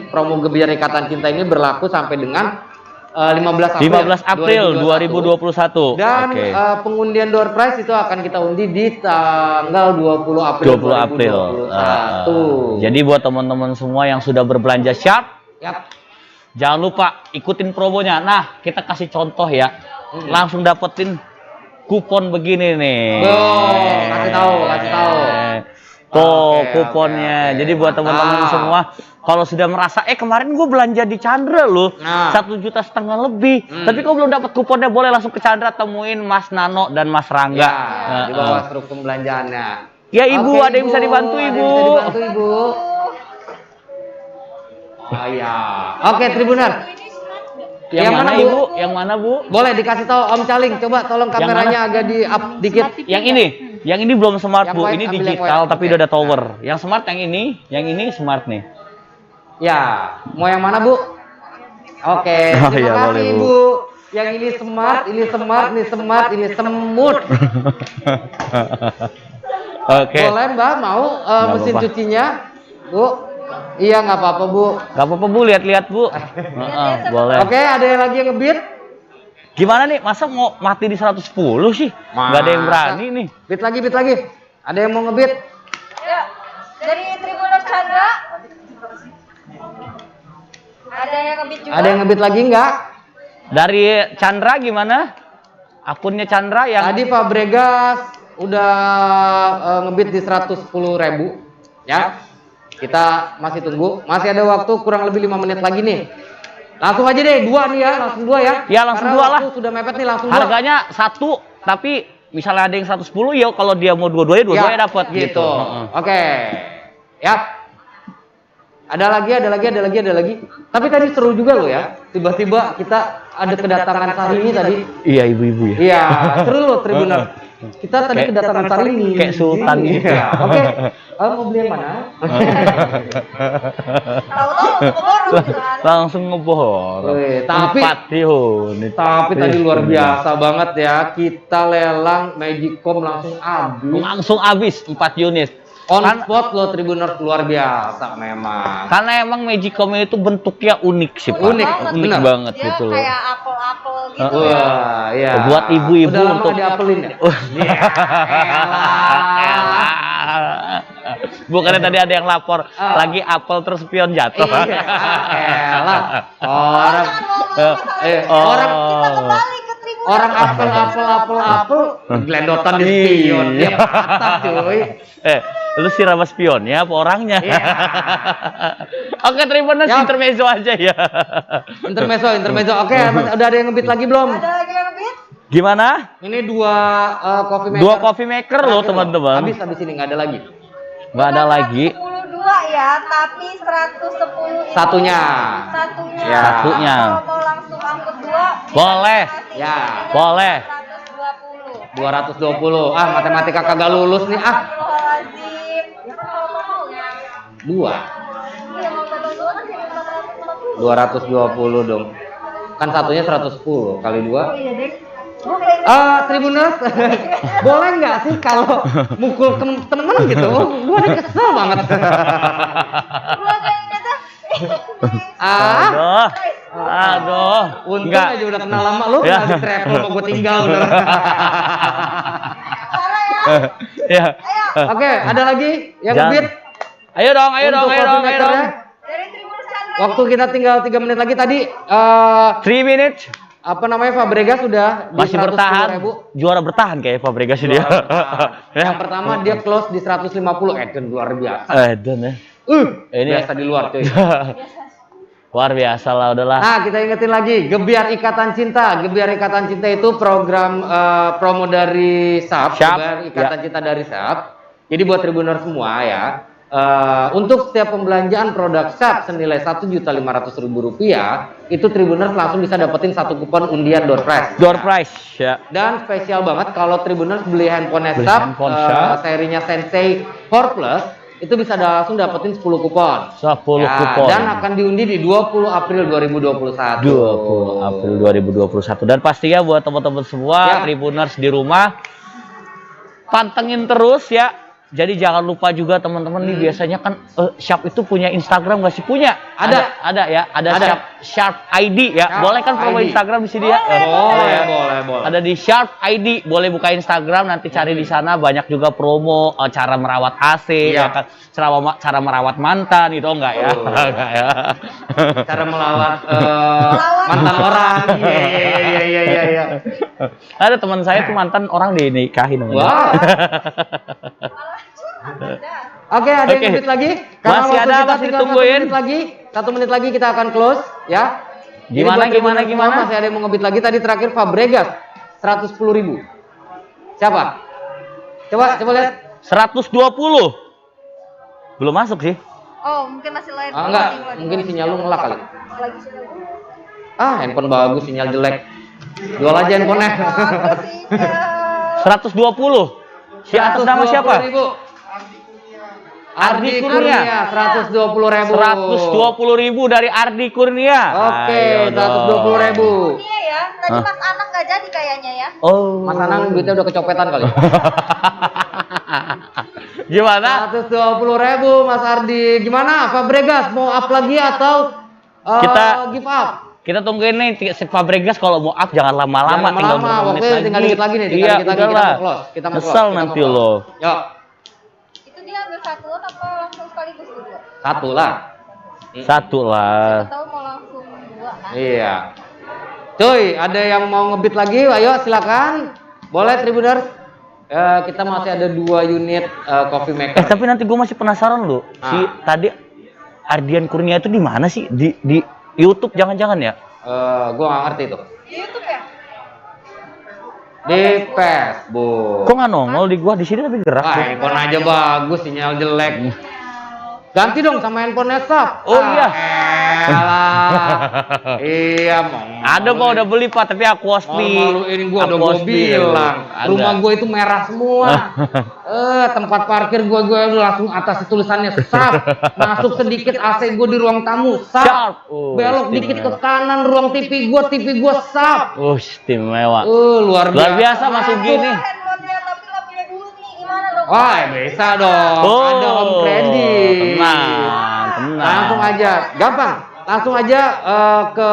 promo Gebiar Ikatan Cinta ini berlaku sampai dengan 15 April 2021. Dan Oke. pengundian door prize itu akan kita undi di tanggal 20 April 20 April. 2021. Jadi buat teman-teman semua yang sudah berbelanja Sharp, Yap. jangan lupa ikutin promonya. Nah, kita kasih contoh ya. Langsung dapetin kupon begini nih. Kasih tahu. Tuh Oke, kuponnya. oke. Jadi buat teman-teman semua, kalau sudah merasa kemarin gue belanja di Chandra loh, Nah. 1,5 juta lebih. Tapi kok belum dapat kuponnya, boleh langsung ke Chandra temuin Mas Nano dan Mas Rangga. Ya, di bawah struk pembelanjaannya. Ya Ibu, Oke, ada yang bisa dibantu ada yang Ibu. bisa dibantu, Ibu. Oh ya. Oke, Tribuners. Yang mana Ibu? Yang mana Bu? Boleh dikasih tahu Om Caling, coba tolong Yang kameranya agak di up dikit. Yang ini belum smart Yang Bu, white, ini ambil yang digital white. tapi Oke. udah ada tower. Yang smart yang ini smart nih. Ya, mau yang mana Bu? Oke, Oh, terima iya, kasih boleh, Bu. Bu. Yang ini smart, ini semut. Oke. Boleh Mbak, mau mesin apa-apa. cucinya? Bu? Iya, nggak apa-apa Bu. Gak apa-apa Bu, lihat-lihat Bu. Boleh. Oke, ada yang lagi yang ngebit? Gimana nih? Masa mau mati di 110 sih? Gak ada yang berani nih. Bit lagi. Ada yang mau ngebit? Ya, dari Tribuners Chandra. Ada yang ngebit juga. Ada yang ngebit lagi nggak? Dari Chandra gimana? Akunnya Chandra yang Tadi Fabregas udah ngebit di 110.000 ya. Kita masih tunggu, masih ada waktu kurang lebih 5 menit lagi nih. Langsung aja deh, 2 nih ya, langsung 2 ya. Ya, langsung Karena 2 lah. waktu sudah mepet nih, langsung 2. harganya 1, tapi misalnya ada yang 110 ya kalau dia mau dua-duanya dapat gitu. Heeh. Oke. Ya. Ada lagi. Tapi tadi seru juga loh ya. Tiba-tiba kita ada kedatangan Sarini tadi. Iya, ibu-ibu ya. Iya, seru loh Tribuners. Kita tadi kedatangan Sarini. Kayak sultan gitu. Iya. Oke. Mau beli yang mana? Tahu-tahu keborong kan. Langsung ngeborong. Wih, tapi- 4 unit. Tapi tadi Iya. luar biasa banget ya. Kita lelang Magicom langsung habis. Langsung habis 4 unit. On spot loh Tribuners, luar biasa memang. Karena emang Magicom itu bentuknya unik sih, Pak. Unik, unik benar. banget Dia gitu loh. kayak apel-apel gitu ya. Wah, iya. Buat ibu-ibu Udah lama untuk nggak diapelin ya? Bukannya tadi ada yang lapor lagi apel terus spion jatuh. Iya, elah. Orang Jangan ngomong masalah itu. orang Kita kembali ke Tribuners. Orang apel, gelendotan di spion. Dia patah, cuy. Lu si Rama spionnya apa orangnya? Iya. Oke, Tribuners, Yap. intermezzo aja ya. Intermezzo. Oke, udah ada yang ngebit lagi belum? Ada lagi yang lebih? Gimana? Ini dua coffee maker. Dua coffee maker loh, Terakhir teman-teman. Habis ini nggak ada lagi. Nggak ada lagi. 112 ya, tapi 110 itu Satunya. Ya. Satunya. Kalau mau langsung angkut 2 Boleh. Ya. Boleh. 120. 220. Ah, matematika kagak lulus nih. Ah, Astagfirullahaladzim. Ya kan kalau mau ya. 2. Iya, mau total 2 kan jadi 450. 220 dong. Kan satunya 110 kali 2. Oh iya, Dek. Oke. Tribuners, boleh nggak sih kalau mukul temen gitu? Gua udah kesel banget. Gua kayaknya tuh. Aduh. Aduh. Untung Enggak. aja udah kenal lama lu, Ya. nggak di travel mau gue tinggal udah. Parah ya. Ya. Oke, ada lagi yang Jangan. ngebit? Ayo dong, ayo dong, Untuk ayo dong, coffee ayo dong. makernya. Dari Tribuners Chandra. Waktu kita tinggal 3 menit lagi tadi, 3 minutes. apa namanya, Fabregas sudah di Masih 110.000. bertahan. Juara bertahan kayak Fabregas dia. Yang pertama dia close di 150, dan luar biasa. Dan ya. Ini Biasa di luar cuy. luar biasa lah, udahlah. Nah, kita ingetin lagi, Gebiar Ikatan Cinta. Gebiar Ikatan Cinta itu program promo dari SAP, SAP, Gebiar Ikatan Cinta dari SAP. Jadi buat tribuner semua ya, untuk setiap pembelanjaan produk SAP senilai Rp1.500.000, itu tribuners langsung bisa dapetin 1 kupon undian door prize. Door prize ya. Dan spesial banget kalau tribuners beli handphone Beli SAP, handphone SAP. serinya Sensei 4 Plus, itu bisa langsung dapetin 10 kupon. 10 kupon. Dan akan diundi di 20 April 2021. 20 April 2021. Dan pastinya buat teman-teman semua, Ya. Tribuners di rumah, pantengin terus ya. Jadi jangan lupa juga teman-teman nih, biasanya kan Sharp itu punya Instagram nggak sih? Punya. Ada ya. Ada. Sharp ID ya. Sharp Boleh kan promo ID. Instagram di sini ya? Boleh. Ada di Sharp ID, boleh buka Instagram, nanti cari di sana, banyak juga promo cara merawat AC, Iya. ya kan? Cara merawat mantan itu enggak ya? Oh. Enggak ya. Cara melawat mantan orang. Iya. Ada teman saya tuh mantan orang dinikahin. Wow. Oke, ada Oke. yang ngebit lagi? Masih waktu ada, kita masih tinggal ditungguin. 1 menit lagi kita akan close ya. Jadi Gimana, buat tribuners gimana? semua, masih ada yang mau ngebit lagi. Tadi terakhir Fabregas 110.000. Siapa? Coba lihat. 120. Belum masuk sih. Oh, mungkin masih lain. Enggak, mungkin sinyal lu ngelak kali. Lagi sudah. Handphone bagus, sinyal jelek. Jual aja handphonenya. 120. Si atas nama siapa? 120.000. Ardi Kurnia. 120.000. 120.000 dari Ardi Kurnia. Oke, Ayo dong. 120.000. Iya ya, tadi Mas Anak nggak jadi kayaknya ya. Oh. Mas Anang duitnya udah kecopetan kali. Gimana? 120.000 Mas Ardi. Gimana? Fabregas mau up lagi atau Kita- give up? Kita tungguin nih si Fabregas kalau mau up jangan lama-lama, Jangan tinggal lama-lama, berapa menit waktunya tinggal dikit lagi nih, tinggal Iya, dikit lagi, udahlah. kita mau close, kita mau close, Kesel kita nanti mau close. lo. Yuk, Itu dia ambil satuan apa langsung sekaligus berdua? satu lah. Satu lah. Atau mau langsung dua kan? Iya. Cuy, ada yang mau ngebit lagi? Ayo silakan. Boleh Tribuners. Kita masih ada 2 unit coffee maker. Tapi nanti gue masih penasaran loh. Si tadi Ardian Kurnia itu di mana sih? Di YouTube jangan-jangan ya? Gua nggak ngerti tuh. Di YouTube ya? Di Facebook. Kok nggak nongol di gua di sini tapi gerak. Wah, handphone aja bagus, sinyal jelek. Ganti dong sama handphone Nesaf. Oh, iya. Iya, mau. Ada kok udah beli Pak, tapi aku Malu ini gua udah gua bilang. Rumah gua itu merah semua. Tempat parkir gua langsung atas tulisannya SAP. Masuk sedikit AC gua di ruang tamu SAP. Sharp. Oh, Belok istimewa. dikit ke kanan ruang TV gua SAP. Istimewa. Luar biasa. Luar biasa masuk gini. Handphonenya tapi nggak punya duit nih, gimana dong? Wah, bisa dong. Ada home credit. Tenang. Langsung aja, gampang. Langsung aja ke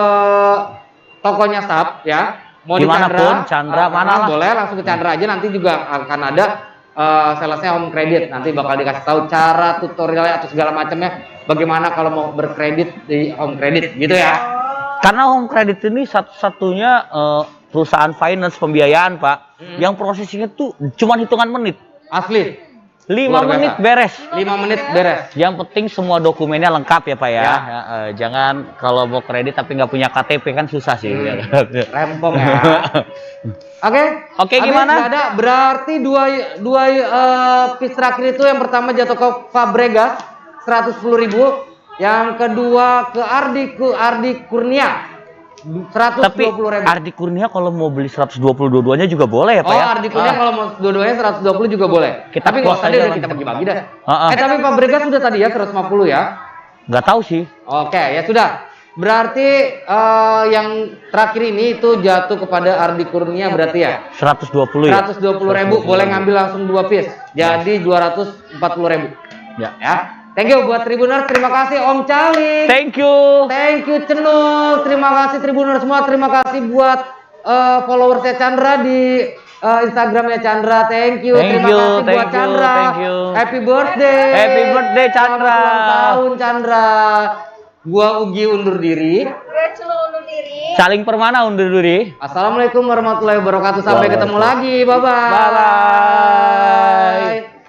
tokonya SAP ya. Mau di Dimanapun, Chandra, mana lah. boleh langsung ke Chandra aja, nanti juga akan ada salesnya home credit. Nanti bakal dikasih tahu cara tutorialnya atau segala macamnya bagaimana kalau mau berkredit di home credit gitu ya. Karena home credit ini satu-satunya perusahaan finance pembiayaan, Pak, yang prosesnya tuh cuma hitungan menit. Asli. 5 Luar biasa. menit beres. 5 menit beres. Yang penting semua dokumennya lengkap ya, Pak ya. Ya. Jangan kalau mau kredit tapi nggak punya KTP kan susah sih. Rempong ya. Oke. Oke, Habis gimana? nggak ada. Berarti dua piece terakhir itu yang pertama jatuh ke Fabregas 110.000, yang kedua ke Ardi Kurnia 120.000. Tapi Ardi Kurnia kalau mau beli 120 dua-duanya juga boleh ya, Pak Oh, ya? Ardi Kurnia kalau mau dua-duanya 120 juga boleh. Kita Tapi nggak close usah aja deh, lah. kita bagi-bagi dah. Heeh. Tapi Fabregas sudah tadi ya 150 ya. Nggak tahu sih. Oke, ya sudah. Berarti yang terakhir ini itu jatuh kepada Ardi Kurnia berarti ya. 120 ya? 120.000, boleh ngambil langsung 2 piece. Jadi 240.000. Ya. Ya. Thank you buat Tribuners, terima kasih Om Calik. Thank you. Thank you Cenul, terima kasih Tribuners semua, terima kasih buat followersnya Chandra di Instagramnya Chandra. Thank you, Thank terima you, kasih buat thank you, Chandra. thank you. Happy birthday. Happy birthday, Chandra. Selamat ulang tahun Chandra. Gua Ugi undur diri. Saling Permana undur diri. Assalamualaikum warahmatullahi wabarakatuh. Sampai ketemu lagi. Bye bye. Bye bye.